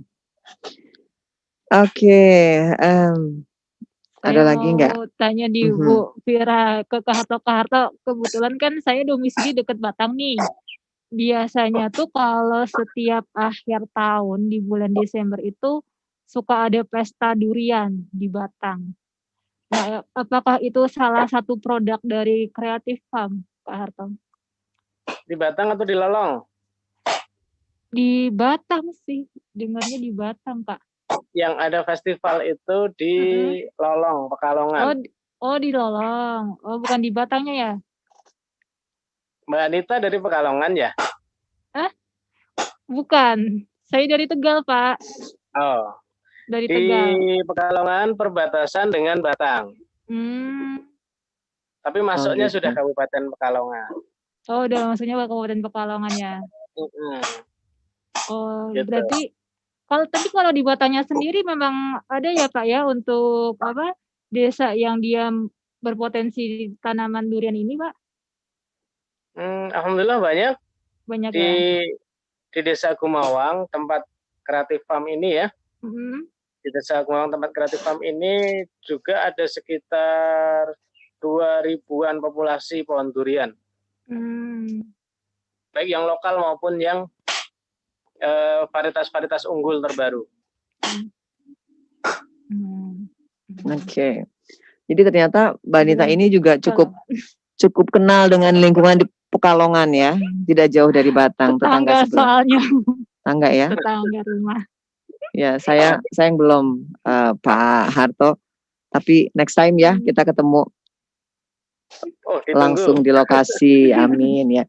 Oke, ada lagi nggak? Tanya di Bu Vira ke Kak Harto. Kebetulan kan saya domisili dekat Batang nih. Biasanya tuh kalau setiap akhir tahun di bulan Desember itu suka ada pesta durian di Batang. Nah, apakah itu salah satu produk dari Creative Farm, Kak Harto? Di Batang atau di Lolong? Di Batang sih, dengarnya di Batang, Kak. Yang ada festival itu di Lolong, Pekalongan. Oh, di Lolong. Oh, bukan di Batangnya ya? Mbak Anita dari Pekalongan ya? Bukan. Saya dari Tegal, Pak. Oh. Dari Tegal. Di Pekalongan perbatasan dengan Batang. Tapi masuknya sudah Kabupaten Pekalongan. Oh, udah maksudnya Kabupaten Pekalongan ya. Gitu. Berarti Kalau di Batangnya sendiri memang ada ya Pak ya untuk desa yang dia berpotensi tanaman durian ini Pak? Alhamdulillah banyak Banyak di ya? di Desa Gumawang tempat Creative Farm ini ya. Mhm. Di Desa Gumawang tempat Creative Farm ini juga ada sekitar 2.000-an populasi pohon durian, baik yang lokal maupun yang varietas-varietas unggul terbaru. Oke. Jadi ternyata Mbak Anita Belum ini juga cukup kenal dengan lingkungan di Pekalongan ya, tidak jauh dari Batang, tetangga tetangga sebelah. soalnya, Tangga ya. tetangga rumah. Ya, saya yang belum Pak Harto, tapi next time ya kita ketemu Oh, ditunggu. langsung di lokasi. Amin ya.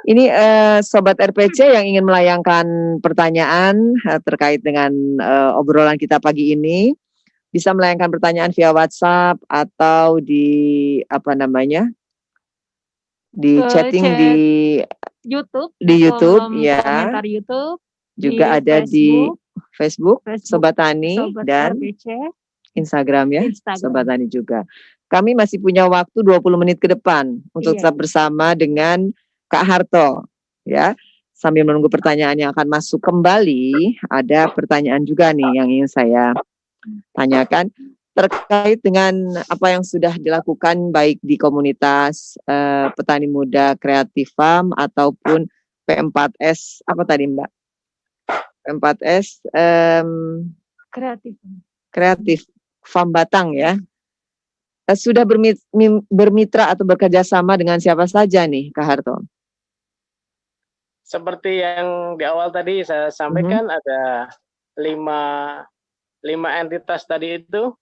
Ini Sobat RPC yang ingin melayangkan pertanyaan terkait dengan obrolan kita pagi ini, bisa melayangkan pertanyaan via WhatsApp atau di di chatting Chat di YouTube, ya. komentar YouTube, Juga ada di Facebook Sobat Tani Sobat dan RPC, Instagram ya, Instagram. Sobat Tani juga. Kami masih punya waktu 20 menit ke depan untuk tetap bersama dengan Kak Harto ya. Sambil menunggu pertanyaan yang akan masuk kembali, ada pertanyaan juga nih yang ingin saya tanyakan terkait dengan apa yang sudah dilakukan baik di komunitas petani muda Creative Farm ataupun P4S apa tadi Mbak? P4S Kreatif Farm Batang ya. Sudah bermitra atau bekerja sama dengan siapa saja nih Kak Harto? Seperti yang di awal tadi saya sampaikan ada 5 entitas tadi itu.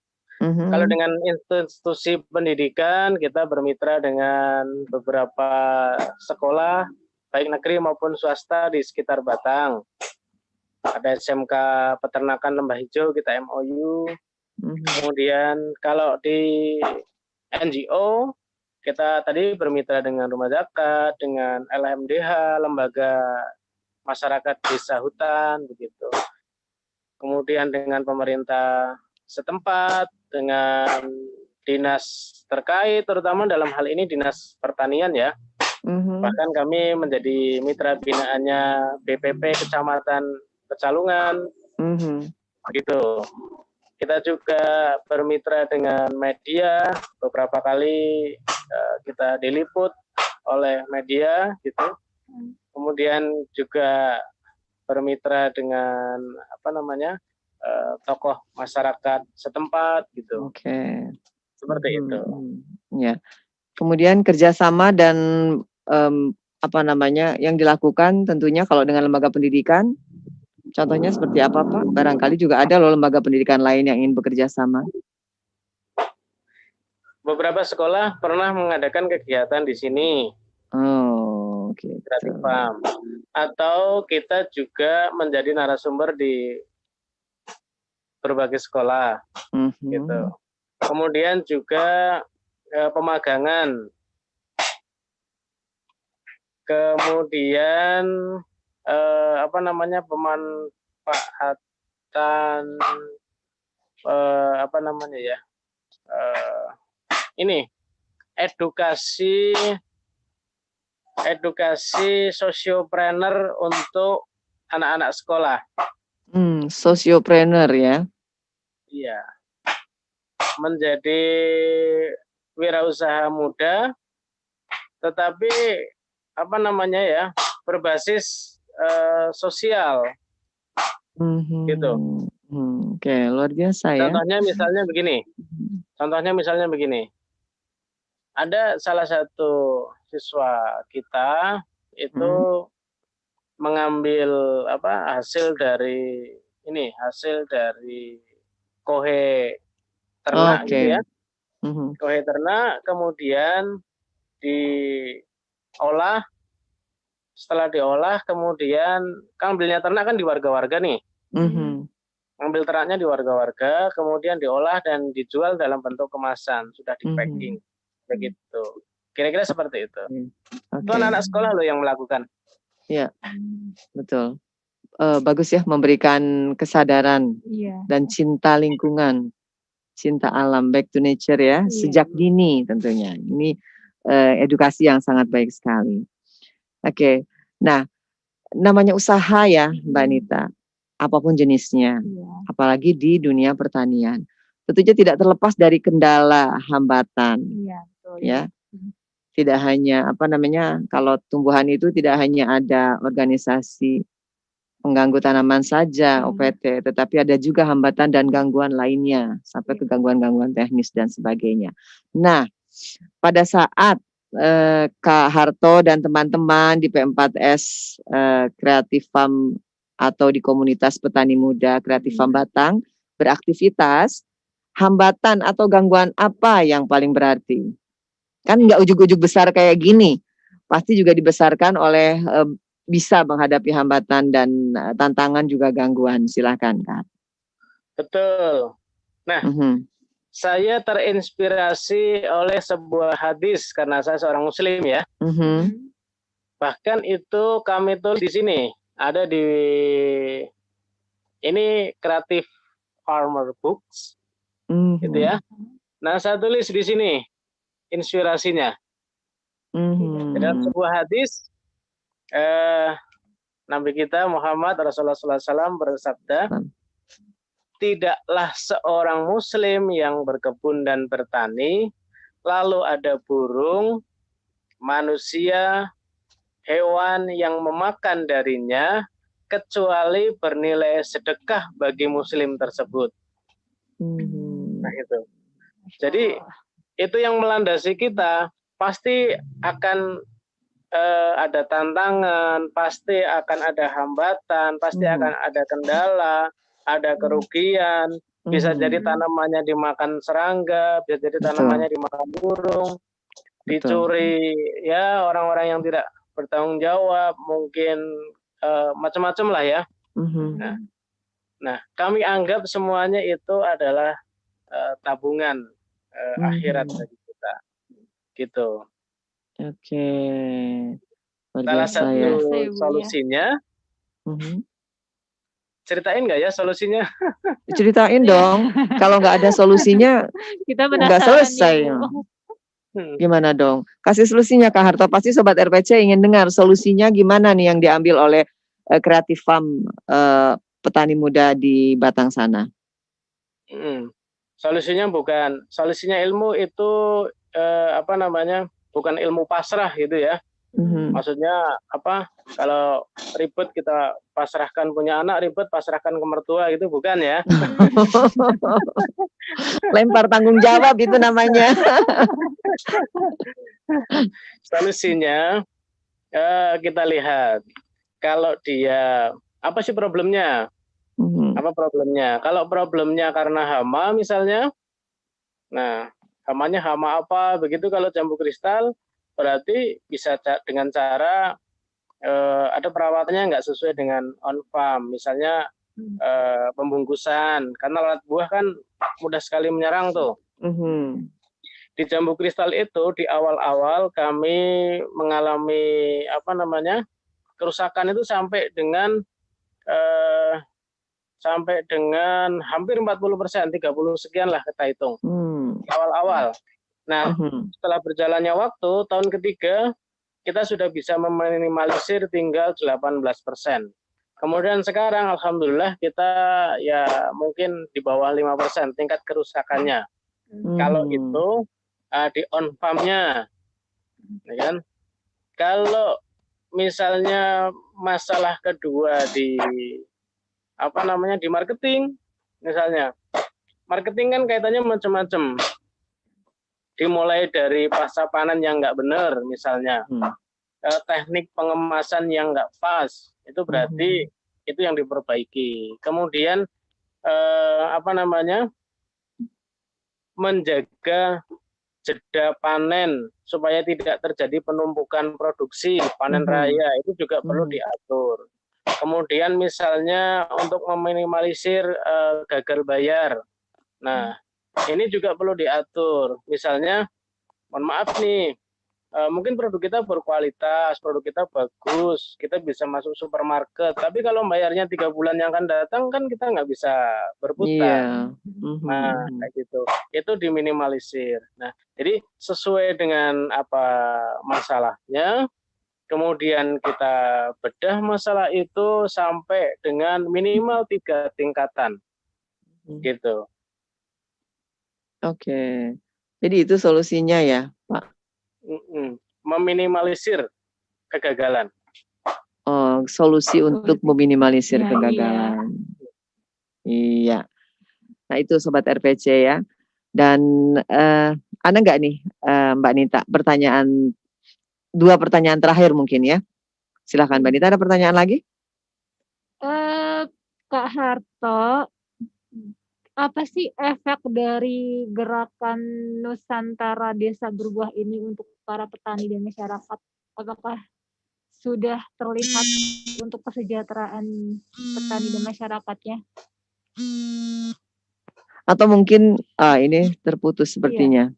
Kalau dengan institusi pendidikan kita bermitra dengan beberapa sekolah baik negeri maupun swasta di sekitar Batang. Ada SMK Peternakan Lembah Hijau kita MOU. Kemudian kalau di NGO kita tadi bermitra dengan Rumah Zakat, dengan LMDH, Lembaga Masyarakat Desa Hutan begitu. Kemudian dengan pemerintah setempat, dengan dinas terkait, terutama dalam hal ini dinas pertanian ya. Bahkan kami menjadi mitra binaannya BPP Kecamatan Pecalungan, begitu. Kita juga bermitra dengan media, beberapa kali kita diliput oleh media, gitu. Kemudian juga bermitra dengan tokoh masyarakat setempat gitu. Oke. Seperti itu. Ya. Kemudian kerjasama dan yang dilakukan tentunya kalau dengan lembaga pendidikan, contohnya seperti apa Pak? Barangkali juga ada loh lembaga pendidikan lain yang ingin bekerja sama. Beberapa sekolah pernah mengadakan kegiatan di sini. Oh, gitu. Creative Farm. Atau kita juga menjadi narasumber di berbagai sekolah, gitu. Kemudian juga pemagangan. Kemudian pemanfaatan edukasi sosiopreneur untuk anak-anak sekolah. Sosiopreneur ya. Iya. Menjadi wirausaha muda, tetapi berbasis sosial. Gitu. Oke, luar biasa ya. Contohnya misalnya begini. Ada salah satu siswa kita itu mengambil hasil dari kohe ternak gitu ya. Kohe ternak kemudian diolah. Setelah diolah kemudian kan ambilnya ternak kan di warga-warga nih. Ambil ternaknya di warga-warga, kemudian diolah dan dijual dalam bentuk kemasan, sudah di packing. Begitu. Kira-kira seperti itu. Itu anak-anak sekolah loh yang melakukan. Iya, betul. bagus ya, memberikan kesadaran Iya. dan cinta lingkungan, cinta alam, back to nature ya, Iya. sejak dini tentunya. Ini edukasi yang sangat baik sekali. Oke, nah namanya usaha ya Mbak Nita, apapun jenisnya, Iya. apalagi di dunia pertanian, tentunya tidak terlepas dari kendala, hambatan, Iya, betul. ya. Tidak hanya kalau tumbuhan itu tidak hanya ada organisasi pengganggu tanaman saja, OPT, tetapi ada juga hambatan dan gangguan lainnya, sampai ke gangguan-gangguan teknis dan sebagainya. Nah, pada saat Kak Harto dan teman-teman di P4S Creative Farm atau di komunitas petani muda Creative Farm Batang beraktivitas, hambatan atau gangguan apa yang paling berarti? Kan nggak ujuk-ujuk besar kayak gini, pasti juga dibesarkan oleh bisa menghadapi hambatan dan tantangan juga gangguan. Silakan Kak. Betul. Nah, saya terinspirasi oleh sebuah hadis karena saya seorang Muslim ya. Bahkan itu kami tulis di sini, ada di ini Creative Farmer Books, gitu ya. Nah, saya tulis di sini inspirasinya. Dalam sebuah hadis, Nabi kita Muhammad Rasulullah SAW bersabda, tidaklah seorang Muslim yang berkebun dan bertani, lalu ada burung, manusia, hewan yang memakan darinya, kecuali bernilai sedekah bagi Muslim tersebut. Nah itu. Jadi itu yang melandasi kita, pasti akan ada tantangan, pasti akan ada hambatan, pasti akan ada kendala, ada kerugian, bisa jadi tanamannya dimakan serangga, bisa jadi tanamannya dimakan burung, dicuri ya orang-orang yang tidak bertanggung jawab, mungkin macam-macam lah ya. Nah, kami anggap semuanya itu adalah tabungan akhirat bagi kita, gitu. Oke. Salah satu solusinya, ceritain nggak ya solusinya? Ceritain dong. Kalau nggak ada solusinya, kita nggak selesai. Gimana dong? Kasih solusinya Kak Harto. Pasti Sobat RPC ingin dengar solusinya gimana nih yang diambil oleh Creative Farm petani muda di Batang sana. Solusinya ilmu itu bukan ilmu pasrah gitu ya. Maksudnya kalau ribet kita pasrahkan punya anak, ribet pasrahkan ke mertua gitu, bukan ya. Lempar tanggung jawab itu namanya. Solusinya kita lihat kalau dia apa sih problemnya. Apa problemnya? Kalau problemnya karena hama misalnya, nah hamanya hama apa? Begitu kalau jambu kristal, berarti bisa dengan cara ada perawatannya nggak sesuai dengan on farm, misalnya pembungkusan, karena lalat buah kan mudah sekali menyerang tuh. Di jambu kristal itu di awal-awal kami mengalami kerusakan itu sampai dengan hampir 40%, 30 sekian lah kita hitung. Awal-awal. Nah, setelah berjalannya waktu, tahun ketiga, kita sudah bisa meminimalisir tinggal 18%. Kemudian sekarang, alhamdulillah, kita ya mungkin di bawah 5% tingkat kerusakannya. Kalau itu di on farm-nya, ya kan? Kalau misalnya masalah kedua di di marketing, misalnya marketing kan kaitannya macam-macam, dimulai dari pasca panen yang nggak benar misalnya, teknik pengemasan yang nggak pas, itu berarti itu yang diperbaiki. Kemudian menjaga jeda panen supaya tidak terjadi penumpukan produksi, panen raya itu juga perlu diatur. Kemudian misalnya untuk meminimalisir gagal bayar. Nah, ini juga perlu diatur. Misalnya, mohon maaf nih, mungkin produk kita berkualitas, produk kita bagus, kita bisa masuk supermarket. Tapi kalau bayarnya 3 bulan yang akan datang kan kita nggak bisa berputar. Iya. Nah, kayak gitu. Itu diminimalisir. Nah, jadi sesuai dengan apa masalahnya, kemudian kita bedah masalah itu sampai dengan minimal 3 tingkatan. Gitu. Oke. Jadi itu solusinya ya, Pak. Meminimalisir kegagalan. Oh, solusi untuk meminimalisir Ya, kegagalan. Iya. Nah, itu Sobat RPC ya. Dan ada nggak nih Mbak Nita pertanyaan, 2 pertanyaan terakhir mungkin ya. Silahkan Mbak Nita, ada pertanyaan lagi? Kak Harto, apa sih efek dari gerakan Nusantara Desa Berbuah ini untuk para petani dan masyarakat? Apakah sudah terlihat untuk kesejahteraan petani dan masyarakatnya? Atau mungkin ini terputus sepertinya.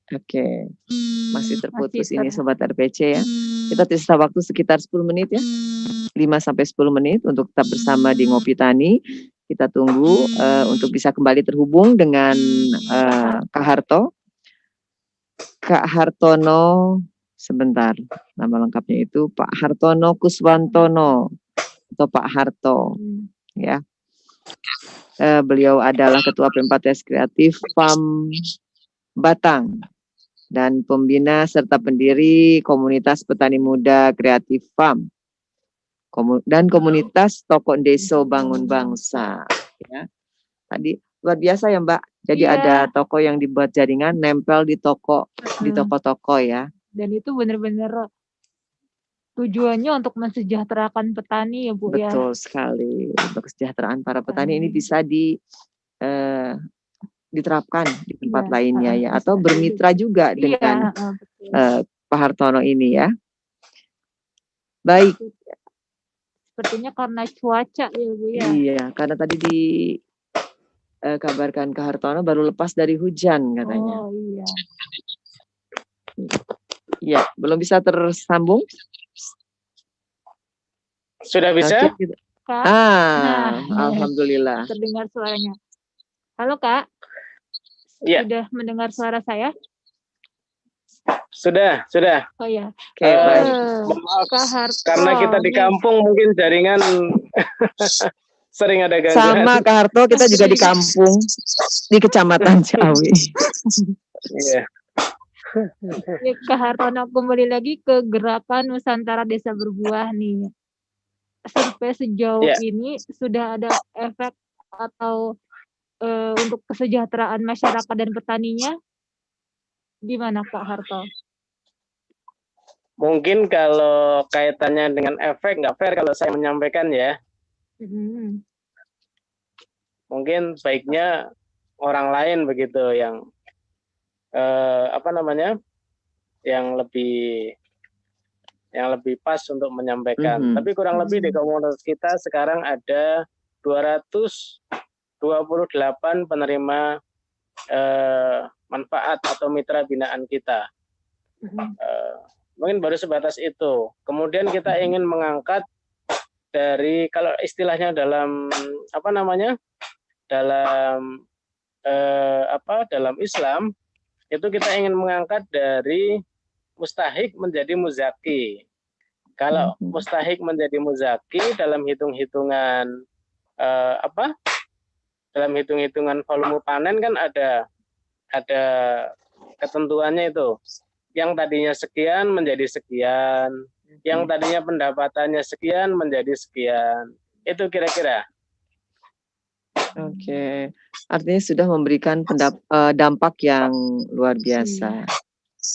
Oke, masih terputus ini Sobat RPC ya. Kita tersisa waktu sekitar 10 menit ya. 5-10 menit untuk tetap bersama di Ngopi Tani. Kita tunggu untuk bisa kembali terhubung dengan Kak Harto. Kak Hartono, sebentar, nama lengkapnya itu Pak Hartono Kuswantono atau Pak Harto ya. Beliau adalah Ketua P4S Kreatif FAM Batang dan pembina serta pendiri Komunitas Petani Muda Kreatif FAM dan Komunitas Toko Deso Bangun Bangsa ya. Tadi luar biasa ya Mbak. Jadi ada toko yang dibuat jaringan nempel di toko-toko ya. Dan itu benar-benar tujuannya untuk mensejahterakan petani ya Bu ya. Betul sekali. Untuk kesejahteraan para petani ini bisa diterapkan di tempat lainnya ya, atau bermitra juga dengan Pak Hartono ini ya. Baik. Sepertinya karena cuaca ya Bu ya. Iya, karena tadi dikabarkan Kak Hartono baru lepas dari hujan katanya. Oh iya. Iya, belum bisa tersambung. Sudah bisa? Kak. Alhamdulillah. Terdengar suaranya. Halo Kak. Ya. Sudah mendengar suara saya? Sudah. Oh ya. Oke, baik. Maaf, Kak Harto, karena kita di kampung mungkin jaringan sering ada gangguan. Sama Kak Harto, kita juga di kampung, di Kecamatan Ciawi. Iya. Kak Hartono, kembali lagi ke gerakan Nusantara Desa Berbuah nih. Sampai sejauh ini sudah ada efek atau untuk kesejahteraan masyarakat dan petaninya? Gimana Kak Harto? Mungkin kalau kaitannya dengan efek nggak fair kalau saya menyampaikan ya. Mungkin baiknya orang lain begitu yang yang lebih pas untuk menyampaikan. Tapi kurang lebih di komunitas kita sekarang ada 228 penerima manfaat atau mitra binaan kita. Mungkin baru sebatas itu. Kemudian kita ingin mengangkat dari, kalau istilahnya dalam dalam Islam itu kita ingin mengangkat dari mustahik menjadi muzaki. Kalau mustahik menjadi muzaki dalam hitung-hitungan dalam hitung-hitungan volume panen kan ada ketentuannya itu. Yang tadinya sekian menjadi sekian, yang tadinya pendapatannya sekian menjadi sekian. Itu kira-kira. Oke, artinya sudah memberikan dampak yang luar biasa,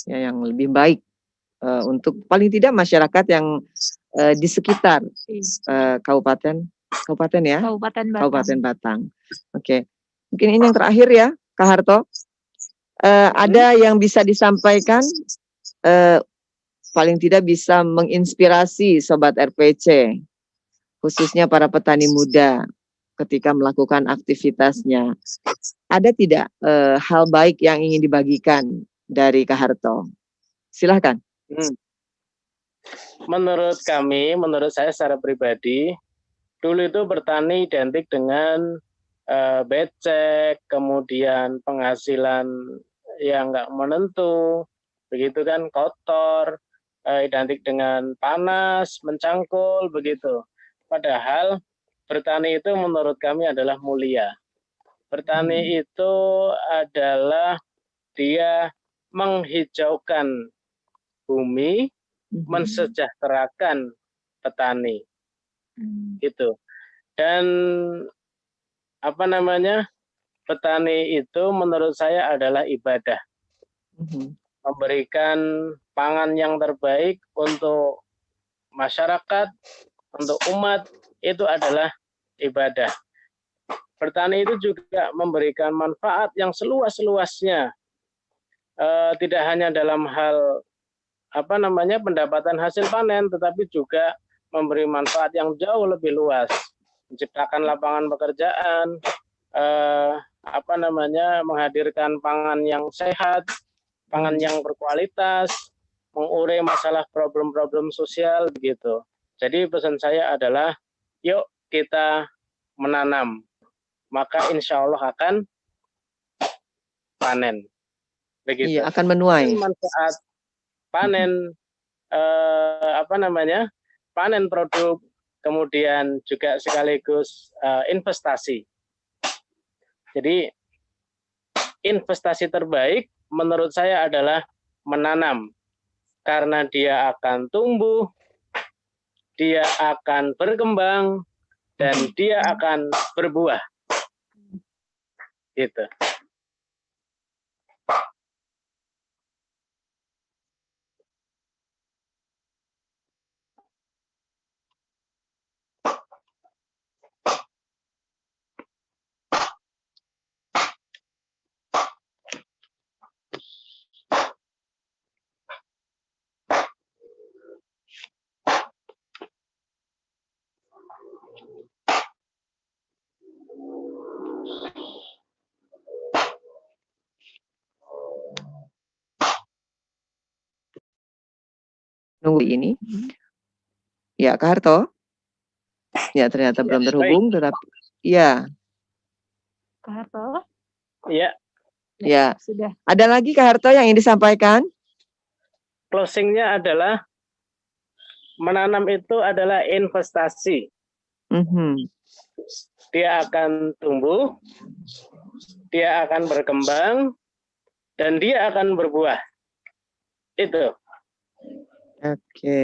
ya, yang lebih baik untuk paling tidak masyarakat yang di sekitar Kabupaten ya, Kabupaten Batang. Oke, mungkin ini yang terakhir ya, Kak Harto. Ada yang bisa disampaikan, paling tidak bisa menginspirasi Sobat RPC, khususnya para petani muda ketika melakukan aktivitasnya. Ada tidak hal baik yang ingin dibagikan dari Kak Harto? Silahkan. Menurut saya secara pribadi, dulu itu bertani identik dengan becek, kemudian penghasilan yang nggak menentu, begitu kan, kotor, identik dengan panas, mencangkul, begitu. Padahal bertani itu menurut kami adalah mulia. Bertani itu adalah dia menghijaukan bumi, mensejahterakan petani, gitu. Dan petani itu menurut saya adalah ibadah. Memberikan pangan yang terbaik untuk masyarakat, untuk umat, itu adalah ibadah. Bertani itu juga memberikan manfaat yang seluas-luasnya, tidak hanya dalam hal pendapatan hasil panen, tetapi juga memberi manfaat yang jauh lebih luas, menciptakan lapangan pekerjaan, menghadirkan pangan yang sehat, pangan yang berkualitas, mengurai masalah problem-problem sosial, begitu. Jadi pesan saya adalah, yuk kita menanam, maka insya Allah akan panen. Begitu. Iya, akan menuai. Manfaat panen panen produk, kemudian juga sekaligus investasi. Jadi investasi terbaik menurut saya adalah menanam, karena dia akan tumbuh, dia akan berkembang, dan dia akan berbuah. Gitu. Nunggu ini. Ya, Kak Harto. Ya, ternyata belum terhubung, tetapi ya. Kak Harto? Ya. Ya. Sudah. Ada lagi Kak Harto yang ingin disampaikan? Closingnya adalah menanam itu adalah investasi. Dia akan tumbuh, dia akan berkembang, dan dia akan berbuah. Itu. Oke.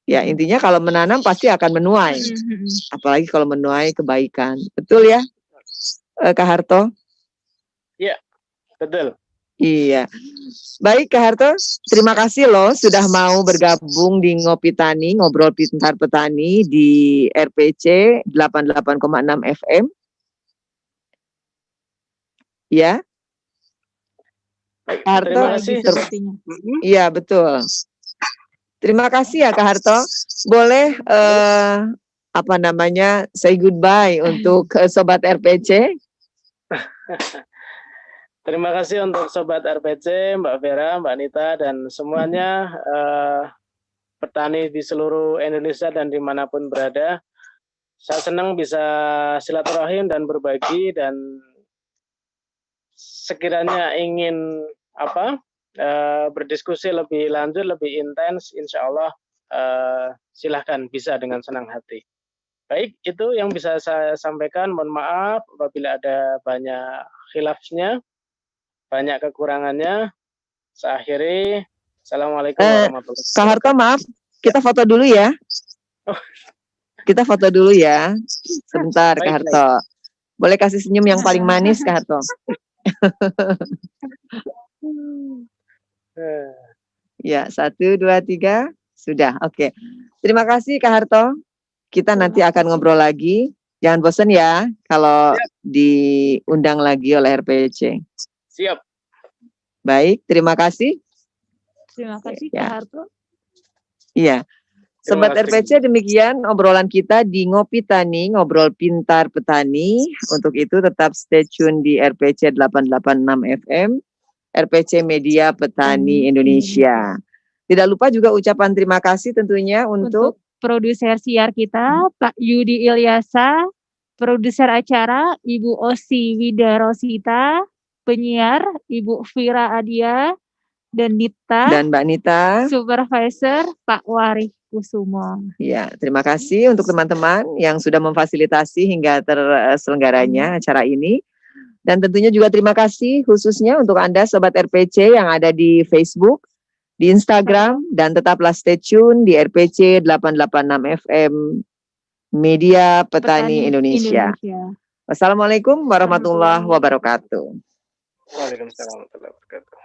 Ya, intinya kalau menanam pasti akan menuai. Apalagi kalau menuai kebaikan. Betul ya, Kak Harto? Iya, betul. Iya. Baik Kak Harto, terima kasih loh sudah mau bergabung di Ngopi Tani, Ngobrol Pintar Petani di RPC 88,6 FM. Ya. Kak Harto, terima kasih. Iya, betul. Terima kasih ya Kak Harto. Boleh say goodbye untuk Sobat RPC. Terima kasih untuk Sobat RPC, Mbak Vera, Mbak Nita, dan semuanya petani di seluruh Indonesia dan dimanapun berada. Saya senang bisa silaturahim dan berbagi, dan sekiranya ingin berdiskusi lebih lanjut, lebih intens, insya Allah silahkan, bisa dengan senang hati. Baik, itu yang bisa saya sampaikan. Mohon maaf apabila ada banyak khilafnya, banyak kekurangannya. Saya akhiri. Assalamualaikum warahmatullahi Kak Harto, wabarakatuh. maaf, kita foto dulu ya. Oh. Kita foto dulu ya. Sebentar, Kak Baik, Harto. Boleh kasih senyum yang paling manis, Kak Harto? Ya, 1, 2, 3. Sudah, oke. Terima kasih, Kak Harto. Kita nanti akan ngobrol lagi. Jangan bosan ya kalau diundang lagi oleh RPC. Siap. Baik, terima kasih. Terima kasih Ya. Kak Harto. Iya. Sobat Terima kasih. RPC, demikian obrolan kita di Ngopi Tani, ngobrol pintar petani. Untuk itu tetap stay tune di RPC 886 FM, RPC Media Petani Indonesia. Tidak lupa juga ucapan terima kasih tentunya untuk Produser siar kita, Pak Yudi Ilyasa, produser acara, Ibu Osi Wida Rosita, penyiar, Ibu Vira Adia, dan Nita, dan Mbak Nita. supervisor, Pak Warih Kusumo. Ya, terima kasih untuk teman-teman yang sudah memfasilitasi hingga terselenggaranya acara ini. Dan tentunya juga terima kasih khususnya untuk Anda Sobat RPC yang ada di Facebook, di Instagram, dan tetaplah stay tune di RPC 886 FM Media Petani Indonesia. Wassalamualaikum warahmatullahi wabarakatuh. Waalaikumsalam warahmatullahi wabarakatuh.